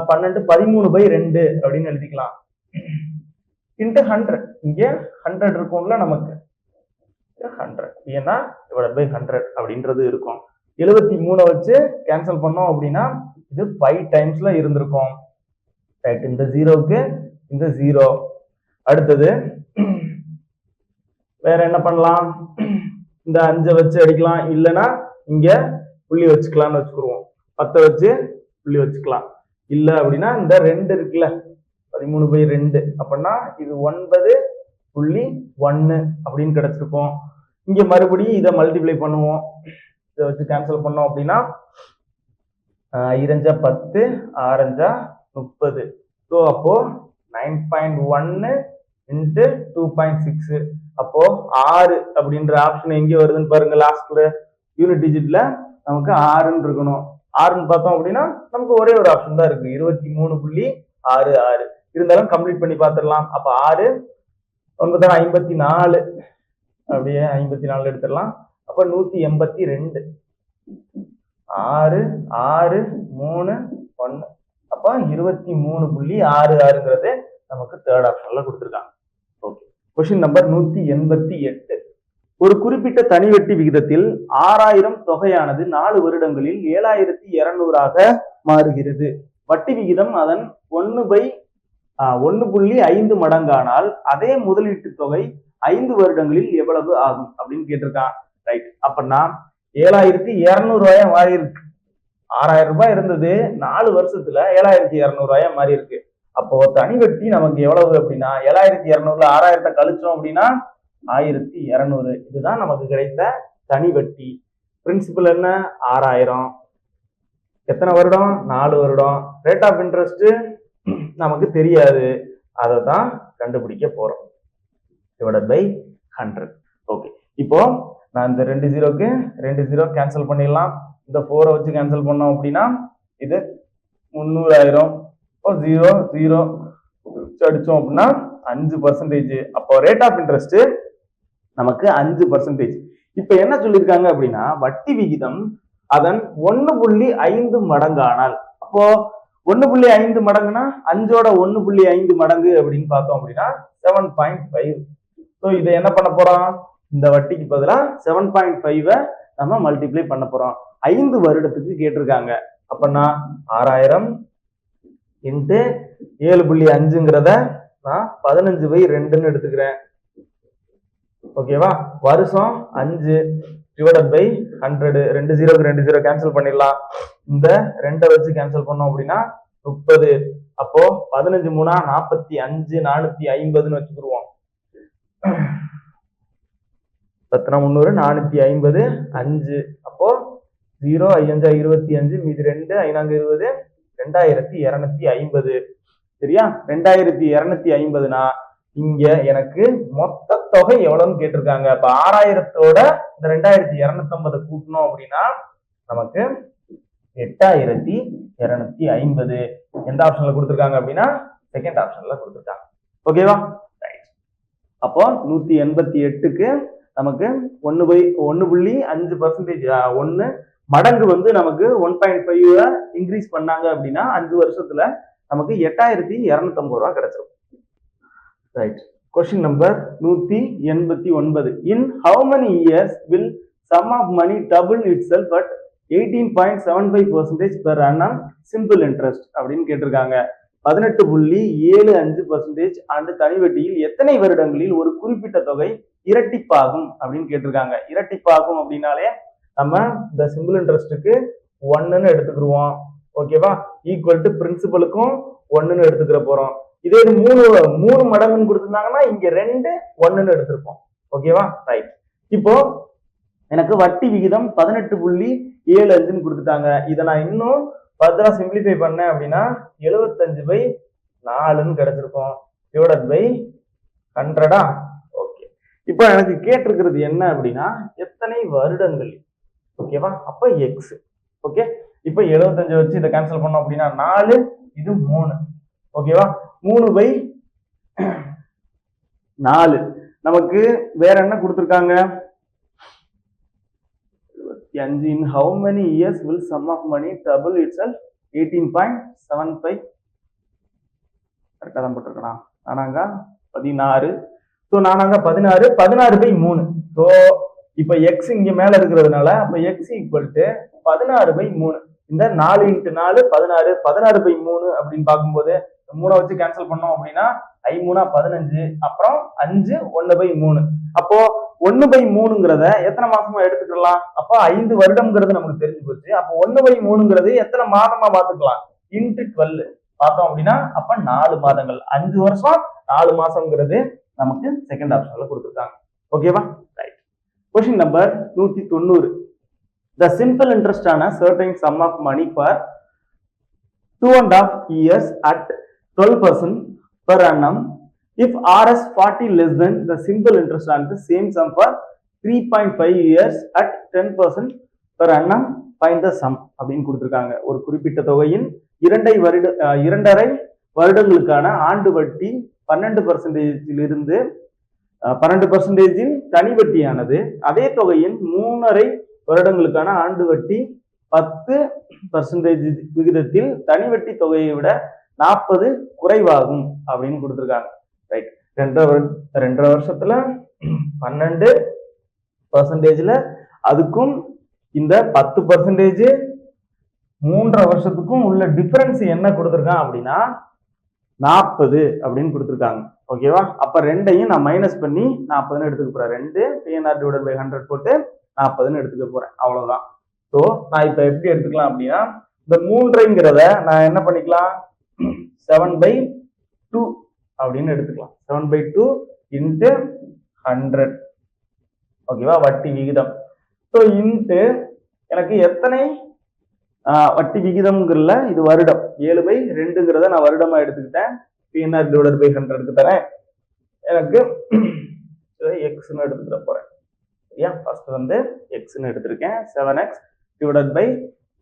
12 13/2 அப்படின்னு எழுதிக்கலாம். இன்ட்டு 100. இங்க 100 இருக்கும்ல நமக்கு. 100 ஏன்னா டிவைடட் பை 100 அப்படின்றது இருக்கும். 73 வச்சு கேன்சல் பண்ணோம் அப்படின்னா இது 5 டைம்ஸ்ல இருந்திருக்கும். ரைட். இந்த ஜீரோக்கு இந்த ஜீரோ. அடுத்தது வேற என்ன பண்ணலாம்? இந்த 5 வச்சு அடிக்கலாம், இல்லைன்னா இங்க புள்ளி வச்சுக்கலாம்னு வச்சுக்குருவோம். 10 வச்சு புள்ளி வச்சுக்கலாம். இல்ல அப்படின்னா இந்த 2 இருக்குல்ல, 13/2 அப்படின்னா இது 9.1 அப்படின்னு கிடைச்சிருக்கும். இங்க மறுபடியும் இதை மல்டிப்ளை பண்ணுவோம். இதை வச்சு கேன்சல் பண்ணோம் அப்படின்னா 2 10 6 30. ஸோ அப்போ 9.1 இன்ட்டு 2.6. அப்போ 6 அப்படின்ற ஆப்ஷன் எங்க வருதுன்னு பாருங்க. லாஸ்ட்ல யூனிட் டிஜிட்ல நமக்கு 6ன்னு இருக்கணும். 6ன்னு பார்த்தோம் அப்படின்னா நமக்கு ஒரே ஒரு ஆப்ஷன் தான் இருக்கு, 23.66. இருந்தாலும் கம்ப்ளீட் பண்ணி பார்த்துடலாம். அப்ப 6 9 54, அப்படியே 54 எடுத்துடலாம். அப்ப 182. 6 6 3 1. அப்ப 23.66ங்கிறது நமக்கு தேர்ட் ஆப்ஷன்ல கொடுத்துருக்காங்க. ஓகே. Question number 188. ஒரு குறிப்பிட்ட தனி வட்டி விகிதத்தில் 6000 தொகையானது 4 வருடங்களில் 7200 மாறுகிறது. வட்டி விகிதம் அதன் 1/1.5 மடங்கானால் அதே முதலீட்டு தொகை 5 வருடங்களில் எவ்வளவு ஆகும் அப்படின்னு கேட்டிருக்கான். ரைட். அப்படின்னா 7200 மாறி இருக்கு. 6000 ரூபாய் இருந்தது 4 வருஷத்துல 7200 ரூபாயா மாறி இருக்கு. அப்போ தனி வட்டி நமக்கு எவ்வளவு அப்படின்னா 7200ல 6000 கழிச்சோம் அப்படின்னா 1200. இதுதான் நமக்கு கிடைத்த தனி வட்டி. பிரின்சிபல் என்ன? 6000. எத்தனை வருடம்? 4 வருடம். ரேட் ஆஃப் இன்ட்ரெஸ்ட் நமக்கு தெரியாது, அதை தான் கண்டுபிடிக்க போறோம். Divided by 100. ஓகே, இப்போ நான் இந்த 2 ஜீரோக்கு 2 ஜீரோ கேன்சல் பண்ணிடலாம். இந்த 4 வச்சு கேன்சல் பண்ணோம் அப்படின்னா இது 300,000. 0 0 அடிச்சோம் அப்படின்னா 5%. அப்போ ரேட் ஆஃப் இன்ட்ரெஸ்ட் நமக்கு 5%. இப்ப என்ன சொல்லியிருக்காங்க அப்படின்னா வட்டி விகிதம் அதன் 1.5 மடங்கானால், அப்போ 1.5 மடங்குனா 5ஓட 1.5 மடங்கு அப்படின்னு பார்த்தோம் அப்படின்னா 7.5. ஸோ இதை என்ன பண்ண போறோம்? இந்த வட்டிக்கு பதிலா 7.5 நம்ம மல்டிப்ளை பண்ண போறோம். 5 வருடத்துக்கு கேட்டிருக்காங்க. அப்பனா 6000 இன்ட்டு 7.5ங்கிறத நான் 15/2ன்னு எடுத்துக்கிறேன். ஓகேவா? வருஷம் 5 டிவைடட் பை 100. 2 ஜீரோக்கு 2 ஜீரோ கேன்சல் பண்ணிடலாம். இந்த 2 வச்சு கேன்சல் பண்ணோம் அப்படின்னா 30. அப்போ 15 3 45 450ன்னு வச்சுக்கிடுவோம். 10 300 450 5. அப்போ 0 5 25 மீதி 2 5 20 2250. சரியா? 2250னா இங்க எனக்கு மொத்த தொகை எவ்வளவுன்னு கேட்டிருக்காங்க. அப்ப 6000தோட இந்த 2250 கூட்டணும் அப்படின்னா நமக்கு 8250. எந்த ஆப்ஷன்ல கொடுத்திருக்காங்க அப்படின்னா செகண்ட் ஆப்ஷன்ல கொடுத்திருக்காங்க. ஓகேவா? அப்போ 188க்கு நமக்கு 1.5% 1 மடங்கு வந்து நமக்கு 1.5 இன்க்ரீஸ் பண்ணாங்க அப்படின்னா 5 வருஷத்துல நமக்கு 8250 ரூபாய் கிடைச்சிருக்கும். Right. Question number 189. In how many years will sum of money double itself at 18.75% per annum simple interest அப்படின்னு கேட்டிருக்காங்க. 18.75% ஆண்டு தனி வட்டியில் எத்தனை வருடங்களில் ஒரு குறிப்பிட்ட தொகை இரட்டிப்பாகும் அப்படின்னு கேட்டிருக்காங்க. இரட்டிப்பாகும் அப்படின்னாலே நம்ம இந்த சிம்பிள் இன்ட்ரெஸ்ட்டுக்கு 1ன்னு எடுத்துக்கிடுவோம். ஓகேவா? ஈக்குவல் டு பிரின்சிபலுக்கும் 1ன்னு எடுத்துக்கிற போறோம். இதே 3 மடங்குன்னு கொடுத்திருந்தாங்கன்னா இங்க 2 1ன்னு எடுத்திருப்போம். ஓகேவா? ரைட். இப்போ எனக்கு வட்டி விகிதம் 18.75ன்னு கொடுத்துட்டாங்க. இதை நான் இன்னும் ஃபர்தரா சிம்பிளிஃபை பண்ணேன் அப்படின்னா 75/4ன்னு கிடைச்சிருக்கும். Divided by 100. ஓகே, இப்போ எனக்கு கேட்டிருக்கிறது என்ன அப்படின்னா எத்தனை வருடங்கள். ஓகேவா? அப்ப எக்ஸ். ஓகே, இப்போ 75 வச்சு இதை கேன்சல் பண்ணோம் அப்படின்னா 4, இது 3. ஓகேவா? 3/4. நமக்கு வேற என்ன கொடுத்திருக்காங்க? 25. In how many years will sum of money double itself? 18.75. கரெக்டா தான் போட்டிருக்கேன். நானாங்க 16. ஸோ நானாங்க 16 16/3. ஸோ இப்ப எக்ஸ் இங்க மேல இருக்கிறதுனால அப்ப எக்ஸ் ஈக்குவல் டு 16/3. இந்த 4 × 4 16. 16/3 அப்படின்னு பார்க்கும்போது 3 வச்சு கேன்சல் பண்ணோம் அப்படின்னா 5 3 15. அப்புறம் 5 1/3. அப்போ 1/3ங்கிறத எத்தனை மாசமா எடுத்துக்கலாம்? அப்போ 5 வருடம்ங்கிறது நமக்கு தெரிஞ்சு போச்சு. அப்போ 1/3ங்கிறது எத்தனை மாதமா மாத்துக்கலாம்? × 12 பார்த்தோம் அப்படின்னா அப்ப 4 மாதங்கள். 5 வருஷம் 4 மாசம்ங்கிறது நமக்கு செகண்ட் ஆப்ஷன்ல கொடுத்துருக்காங்க. ஓகேவா? Right. Question number 190. The simple interest on a certain sum of money for 2.5 years at 12% per annum. If Rs 40 less than the simple interest on the same sum for 3.5 years at 10% per annum, find the sum அப்படின்னு கொடுத்திருக்காங்க. ஒரு குறிப்பிட்ட தொகையின் 2.5 வருடங்களுக்கான ஆண்டு வட்டி 12%இலிருந்து 12%இன் தனி வட்டியானது அதே தொகையின் 3.5 வருடங்களுக்கான ஆண்டு வட்டி 10% விகிதத்தில் தனி வட்டி தொகையை விட 40 குறைவாகும் அப்படின்னு கொடுத்திருக்காங்க. ரைட். 2.5 வருஷத்துல 12%ல அதுக்கும் இந்த 10% 3.5 வருஷத்துக்கும் உள்ள டிஃபரன்ஸ் என்ன கொடுத்திருக்கான் அப்படின்னா 40 அப்படின்னு கொடுத்திருக்காங்க. ஓகேவா? அப்ப 2ஐயும் நான் மைனஸ் பண்ணி 40ன்னு எடுத்துக்க போறேன். 2 PNR / 100 போட்டு 40ன்னு எடுத்துக்க போறேன். அவ்வளவுதான். ஸோ நான் இப்ப எப்படி எடுத்துக்கலாம் அப்படின்னா இந்த 3ங்கிறத நான் என்ன பண்ணிக்கலாம் 7/2 அப்படின்னு எடுத்துக்கலாம். 7/2 இன்ட்டு 100 ஓகேவா வட்டி விகிதம். ஸோ இன்ட்டு எனக்கு எத்தனை வட்டி விகிதம்ங்கிறதுல இது வருடம் 7/2ங்கிறத நான் வருடமா எடுத்துக்கிட்டேன். பிஎன்ஆர் டிவைடட் பை 100க்கு தரேன். எனக்கு எக்ஸ்ன்னு எடுத்துக்கிற போறேன். சரியா? ஃபர்ஸ்ட் வந்து எக்ஸ்ன்னு எடுத்திருக்கேன். 7x டிவைடட் பை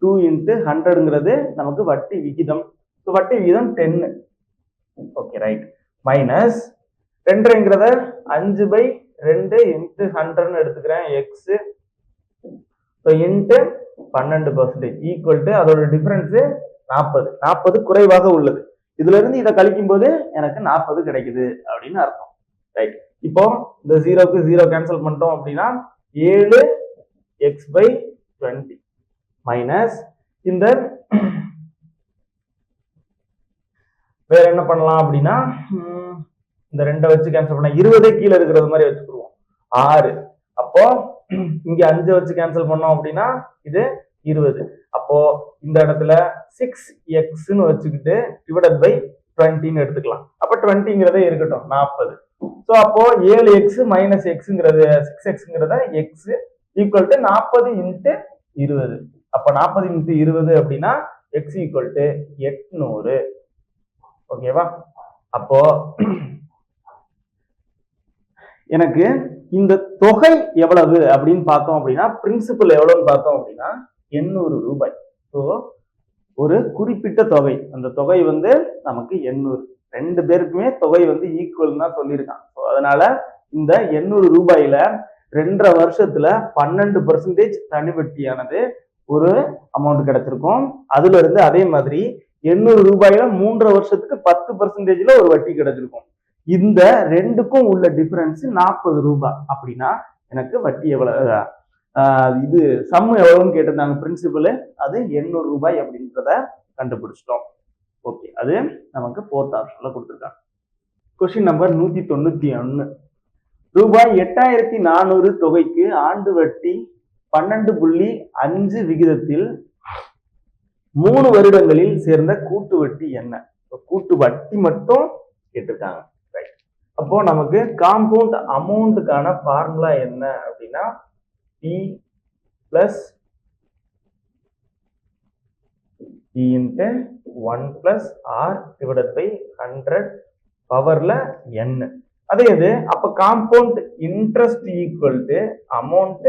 2 இன்ட்டு 100ங்கிறது நமக்கு வட்டி விகிதம். ஸோ வட்டி விகிதம் 10. Okay right. மைனஸ் 2ங்கிறத 5/2 இன்ட்டு 100ன்னு எடுத்துக்கிறேன். எக்ஸ் இன்ட்டு 12% ஈக்குவல் டு அதோட டிஃபரன்ஸ் 40 குறைவாக உள்ளது. இதுல இருந்து இதை கழிக்கும் போது எனக்கு 40 கிடைக்குது அப்படின்னு அர்த்தம். ரைட். இப்போ இந்த 0க்கு 0 கேன்சல் பண்ணிட்டோம் அப்படின்னா 7x/20 மைனஸ் இந்த வேற என்ன பண்ணலாம் அப்படின்னா இந்த 2 வச்சு கேன்சல் பண்ண 20 கீழே இருக்கிறது மாதிரி வச்சுக்கிடுவோம். 6 அப்போ இங்க 5 வச்சு கேன்சல் பண்ணோம் அப்படின்னா இது 20. அப்போ இந்த இடத்துல 6xன்னு வச்சுக்கிட்டு டிவைடட் பை 20ன்னு எடுத்துக்கலாம். அப்ப 20ங்கிறதே இருக்கட்டும் 40. ஸோ அப்போ 7x மைனஸ் எக்ஸுங்கிறது 6xங்கிறத எக்ஸ் ஈக்குவல் டு 40 இன்ட்டு 20. அப்ப 40 இன்ட்டு 20 அப்படின்னா எக்ஸ் ஈக்குவல் டு 800. ஓகேவா? அப்போ எனக்கு இந்த தொகை எவ்வளவு அப்படின்னு பார்த்தோம் அப்படின்னா பிரின்சிபல் எவ்வளவுன்னு பார்த்தோம் அப்படின்னா 800 ரூபாய். ஸோ ஒரு குறிப்பிட்ட தொகை, அந்த தொகை வந்து நமக்கு 800. 2 பேருக்குமே தொகை வந்து ஈக்குவல் தான் சொல்லியிருக்கான். ஸோ அதனால இந்த 800 ரூபாயில 2.5 வருஷத்துல 12% தனிவட்டியானது ஒரு அமௌண்ட் கிடைச்சிருக்கும். அதுல இருந்து அதே மாதிரி 800 ரூபாயில 3.5 வருஷத்துக்கு 10%ல ஒரு வட்டி கிடைச்சிருக்கும். இந்த ரெண்டுக்கும் உள்ள டிஃபரன்ஸ் 40 ரூபாய். அப்படின்னா எனக்கு வட்டி எவ்வளவு, இது சம் எவ்வளவுன்னு கேட்டிருந்தாங்க பிரின்சிபல், அது 800 ரூபாய் அப்படின்றத கண்டுபிடிச்சிட்டோம். ஓகே, அது நமக்கு 4th ஆப்ஷன்ல கொடுத்துருக்காங்க. Question number 191. ரூபாய் 8400 தொகைக்கு ஆண்டு வட்டி 12.5 விகிதத்தில் 3 வருடங்களில் சேர்ந்த கூட்டு வட்டி என்ன? கூட்டு வட்டி மட்டும் கேட்டிருக்காங்க. அப்போ நமக்கு காம்பவுண்ட் அமௌண்ட்டுக்கான ஃபார்முலா என்ன அப்படின்னா P plus P into 1 plus R divided by 100 பவர்ல n. அதே இது அப்ப compound interest equal to amount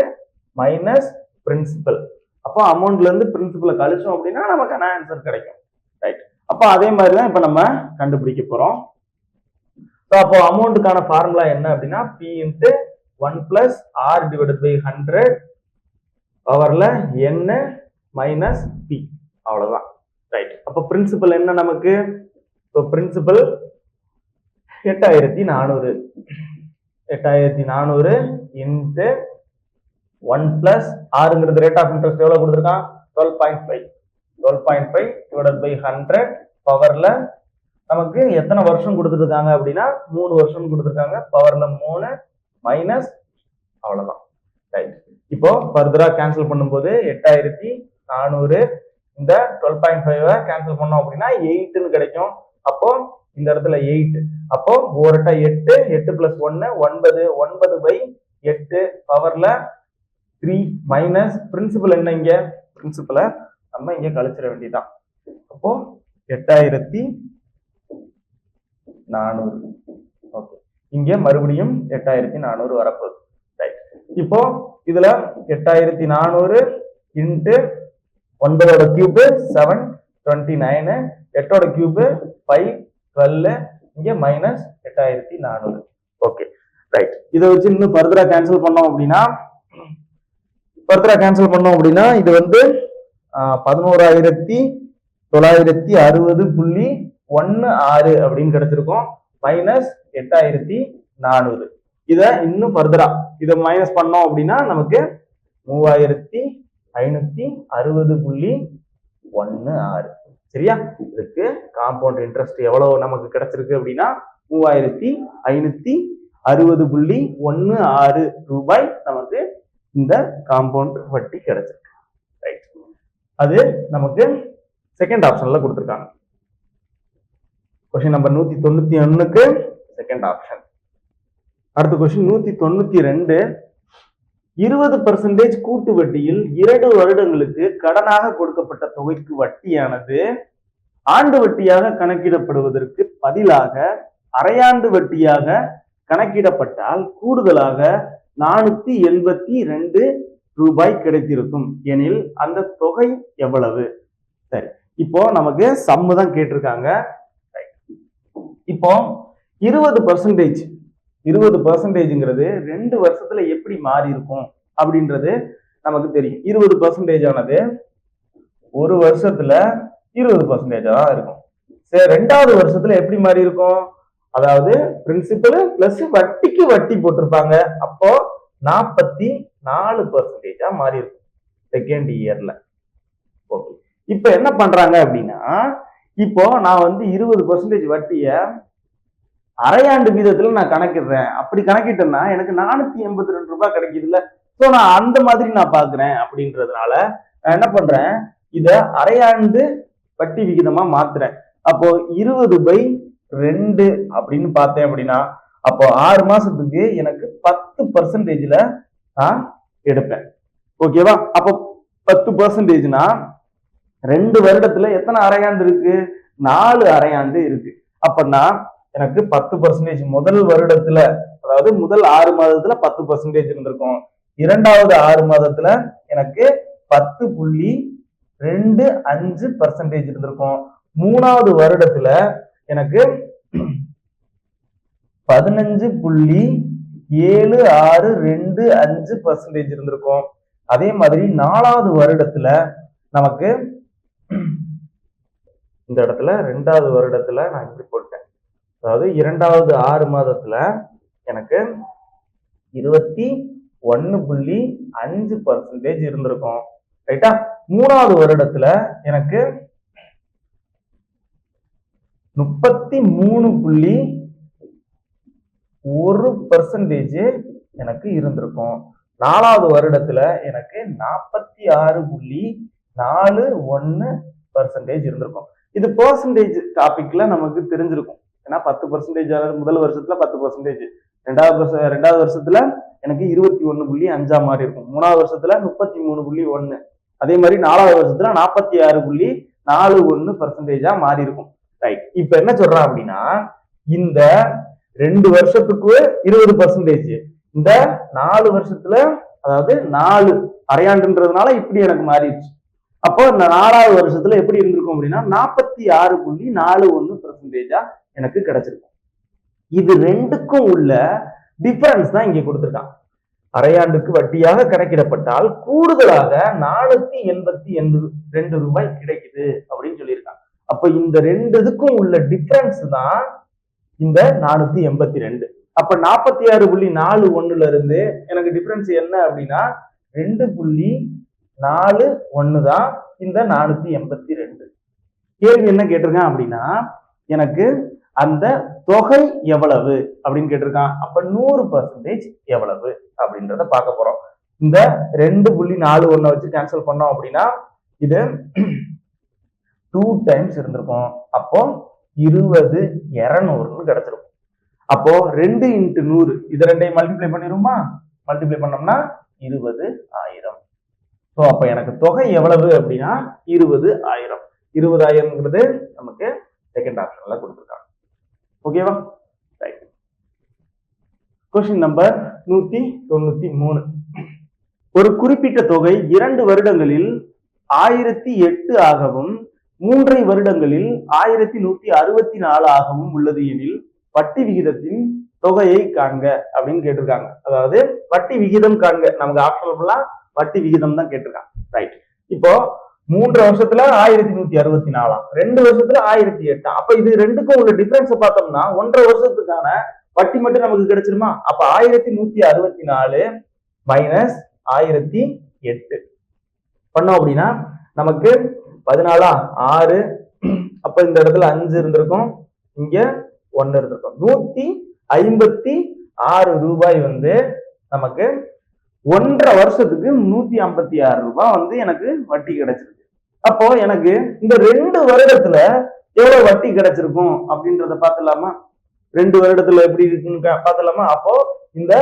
minus principal. அப்போ அமௌண்ட்ல இருந்து பிரின்சிபலை கழிச்சோம் அப்படின்னா நமக்கான ஆன்சர் கிடைக்கும். ரைட். அப்போ அதே மாதிரி தான் இப்ப நம்ம கண்டுபிடிக்க போறோம். அப்போ அமௌண்ட்டுக்கான ஃபார்முலா என்ன அப்படின்னா P into 1 plus R divided by 100 பவர்ல n மைனஸ் P. அவ்வளவுதான். ரைட். அப்போ பிரின்சிபல் என்ன நமக்கு? பிரின்சிபல் 8400 இன்ட்டு 1 பிளஸ் ஆறுங்கிறது ரேட் ஆஃப் இன்ட்ரெஸ்ட் எவ்வளவு கொடுத்துருக்கான்? 12.5 டிவைடட் பை 100 பவர்ல நமக்கு எத்தனை வருஷம் கொடுத்துருக்காங்க அப்படின்னா 3 வருஷம் கொடுத்துருக்காங்க. பவர்ல 3 மைனஸ் அவ்வளவுதான். ரைட். இப்போ ஃபர்தரா கேன்சல் பண்ணும்போது 8400 இந்த 12.5 கேன்சல் பண்ணோம் அப்படின்னா 8ன்னு கிடைக்கும். அப்போ இந்த இடத்துல 8. அப்போ 8 8 பிளஸ் 1 9 9/8 பவர்ல 3 மைனஸ் பிரின்சிபல் என்ன? இங்க பிரின்சிபலை நம்ம இங்க கழிச்சிட வேண்டியதான். அப்போ 8400. ஓகே, இங்க மறுபடியும் 8400 வரப்போகுது. ரைட். இப்போ இதுல 8400 இன்ட்டு 9ஓட கியூப் 729, 8ஓட கியூப் 512, இங்க மைனஸ் 8400. Okay right. இதை வச்சு இன்னும் ஃபர்தரா கேன்சல் பண்ணோம் அப்படின்னா இது வந்து 11960.16 அப்படின்னு கிடைச்சிருக்கும். மைனஸ் 8400. இத இன்னும் ஃபர்தரா இதை மைனஸ் பண்ணோம் அப்படின்னா நமக்கு 3560.16. சரியா? இதுக்கு காம்பவுண்ட் இன்ட்ரெஸ்ட் எவ்வளவு நமக்கு கிடைச்சிருக்கு அப்படின்னா 3560.16 ரூபாய் நமக்கு இந்த காம்பவுண்ட் வட்டி கிடைச்சிருக்கு. ரைட். அது நமக்கு செகண்ட் ஆப்ஷன்ல கொடுத்துருக்காங்க. கொஸ்டின் நம்பர் 191க்கு செகண்ட் ஆப்ஷன். அடுத்த கொஸ்டின் 192. 20% கூட்டு வட்டியில் 2 வருடங்களுக்கு கடனாக கொடுக்கப்பட்ட தொகைக்கு வட்டியானது ஆண்டு வட்டியாக கணக்கிடப்படுவதற்கு பதிலாக அரையாண்டு வட்டியாக கணக்கிடப்பட்டால் கூடுதலாக 482 ரூபாய் கிடைத்திருக்கும் எனில் அந்த தொகை எவ்வளவு? சரி, இப்போ நமக்கு சம்மு தான் கேட்டிருக்காங்க. இப்போ 20%ங்கிறது 2 வருஷத்துல எப்படி மாறி இருக்கும் அப்படின்றது நமக்கு தெரியும். 20% ஆனது ஒரு வருஷத்துல 20% தான் இருக்கும். சரி, 2வது வருஷத்துல எப்படி மாறி இருக்கும்? அதாவது பிரின்சிபல் பிளஸ் வட்டிக்கு வட்டி போட்டிருப்பாங்க. அப்போ 44% மாறி இருக்கும் செகண்ட் இயர்ல. ஓகே, இப்ப என்ன பண்றாங்க அப்படின்னா, இப்போ நான் 20% வட்டிய அரையாண்டு வீதத்துல நான் கணக்கிடுறேன். அப்படி கணக்கிட்டேன்னா எனக்கு 482 ரூபாய் கிடைக்குதுல்ல. சோ நான் அந்த மாதிரி நான் பாக்குறேன் அப்படின்றதுனால நான் என்ன பண்றேன், இத அரையாண்டு வட்டி விகிதமா மாத்துறேன். அப்போ 20/2 அப்படின்னு பார்த்தேன் அப்படின்னா, அப்போ 6 மாசத்துக்கு எனக்கு 10%ல நான் எடுப்பேன். ஓகேவா? அப்போ 10%னா 2 வருடத்துல எத்தனை அரையாண்டு இருக்கு? 4 அரையாண்டு இருக்கு. அப்பன்னா எனக்கு 10% முதல் வருடத்துல, அதாவது முதல் 6 மாதத்துல 10% இருந்திருக்கும். 2வது 6 மாதத்துல எனக்கு 10.25% இருந்திருக்கும். 3வது வருடத்துல எனக்கு 15.7625% இருந்திருக்கும். அதே மாதிரி 4வது வருடத்துல நமக்கு இந்த இடத்துல 2வது வருடத்துல நான் இப்படி போட்டேன். அதாவது 2வது 6 மாதத்துல எனக்கு 21.5% இருந்திருக்கும். ரைட்டா? 3வது வருடத்துல எனக்கு 33.1% எனக்கு இருந்திருக்கும். 4வது வருடத்துல எனக்கு 46.41% இருந்திருக்கும். இது பெர்சன்டேஜ் டாபிக்ல நமக்கு தெரிஞ்சிருக்கும். ஏன்னா 10% முதல் வருஷத்துல 10%, 2வது வருஷத்துல எனக்கு 21.5 மாறி இருக்கும். 3வது வருஷத்துல 33.1, அதே மாதிரி 4வது வருஷத்துல 46.41% மாறி இருக்கும். ரைட், இப்ப என்ன சொல்றான் அப்படின்னா, இந்த 2 வருஷத்துக்கு 20%, இந்த 4 வருஷத்துல, அதாவது 4 அரையாண்டுன்றதுனால இப்படி எனக்கு மாறிடுச்சு. அப்போ இந்த 4வது வருஷத்துல எப்படி இருந்திருக்கும் அப்படின்னா 46.41% எனக்கு கிடைச்சிருக்கும். இது ரெண்டுக்கும் உள்ள டிஃபரன்ஸ் தான் இங்க கொடுத்திருக்கான். அரையாண்டுக்கு வட்டியாக கணக்கிடப்பட்டால் கூடுதலாக 482 ரூபாய் கிடைக்குது அப்படின்னு சொல்லியிருக்காங்க. அப்ப இந்த 2 இதுக்கும் உள்ள டிஃபரன்ஸ் தான் இந்த 482. அப்ப 46.41ல இருந்து எனக்கு டிஃபரன்ஸ் என்ன அப்படின்னா 2.41 தான் இந்த 482. கேள்வி என்ன கேட்டிருக்கான் அப்படின்னா, எனக்கு அந்த தொகை எவ்வளவு அப்படின்னு கேட்டிருக்கான். அப்ப 100% எவ்வளவு அப்படின்றத பார்க்க போறோம். இந்த 2.41 வச்சு கேன்சல் பண்ணோம் அப்படின்னா இது 2 டைம்ஸ் இருந்திருக்கும். அப்போ 20,200 கிடைச்சிருக்கும். அப்போ 2 × 100 இது ரெண்டையும் மல்டிப்ளை பண்ணிருமா? மல்டிப்ளை பண்ணோம்னா 20,000. ஸோ அப்ப எனக்கு தொகை எவ்வளவு அப்படின்னா 20,000. 20,000ங்கிறது நமக்கு செகண்ட் ஆப்ஷன்ல கொடுத்துருக்காங்க. ஓகேவா? ரைட். Question number 193. ஒரு குறிப்பிட்ட தொகை 2 வருடங்களில் 1008 ஆகவும் 3 வருடங்களில் 1164 ஆகவும் உள்ளது எனில் வட்டி விகிதத்தின் தொகையை காண்க அப்படின்னு கேட்டிருக்காங்க. அதாவது வட்டி விகிதம் காண்க, நமக்கு ஆப்ஷனபிளா வட்டி விகிதம் தான் கேட்டிருக்காங்க. ரைட். இப்போ 3 வருஷத்துல 1164, 2 வருஷத்துல 1008. அப்ப இது ரெண்டுக்கும் உள்ள டிஃபரன்ஸ் பார்த்தோம்னா 1.5 வருஷத்துக்கான வட்டி மட்டும் நமக்கு கிடைச்சிருமா? அப்ப 1164 மைனஸ் 1008 பண்ணோம் அப்படின்னா நமக்கு 14 6. அப்ப இந்த இடத்துல 5 இருந்திருக்கும், இங்க 1 இருந்திருக்கும். 156 ரூபாய் நமக்கு 1.5 வருஷத்துக்கு 156 ரூபாய் எனக்கு வட்டி கிடைச்சிருக்கு. அப்போ எனக்கு இந்த 2 வருடத்துல எவ்வளவு வட்டி கிடைச்சிருக்கும் அப்படின்றத பாத்துலாமா? 2 வருடத்துல எப்படி இருக்குன்னு பாத்துலாமா? அப்போ இந்த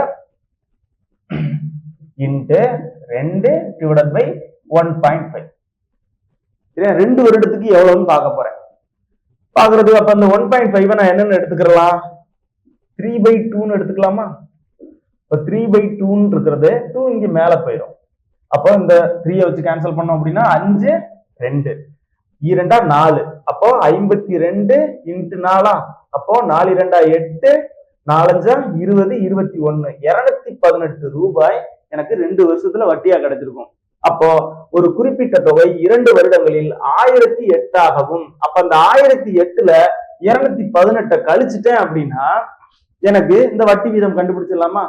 இன்ட்டு 2 டிவைடட் பை 1.5. சரியா? 2 வருடத்துக்கு எவ்வளவுன்னு பார்க்க போறேன். பாக்குறதுக்கு அப்ப இந்த 1.5 நான் என்னன்னு எடுத்துக்கலாம்? 3/2ன்னு எடுத்துக்கலாமா? இப்ப 3/2 இருக்கிறது 2 இங்க மேல போயிடும். அப்போ இந்த 3 வச்சு கேன்சல் பண்ணோம் அப்படின்னா 5 2 2 4. அப்போ 52 இன்ட்டு 4. அப்போ 4 2 8 4 5 20 21 218 ரூபாய் எனக்கு 2 வருஷத்துல வட்டியா கிடைச்சிருக்கும். அப்போ ஒரு குறிப்பிட்ட தொகை 2 வருடங்களில் 1008 ஆகவும், அப்ப அந்த 1008ல 218 கழிச்சுட்டேன் அப்படின்னா எனக்கு இந்த வட்டி வீதம் கண்டுபிடிச்சிடலாமா?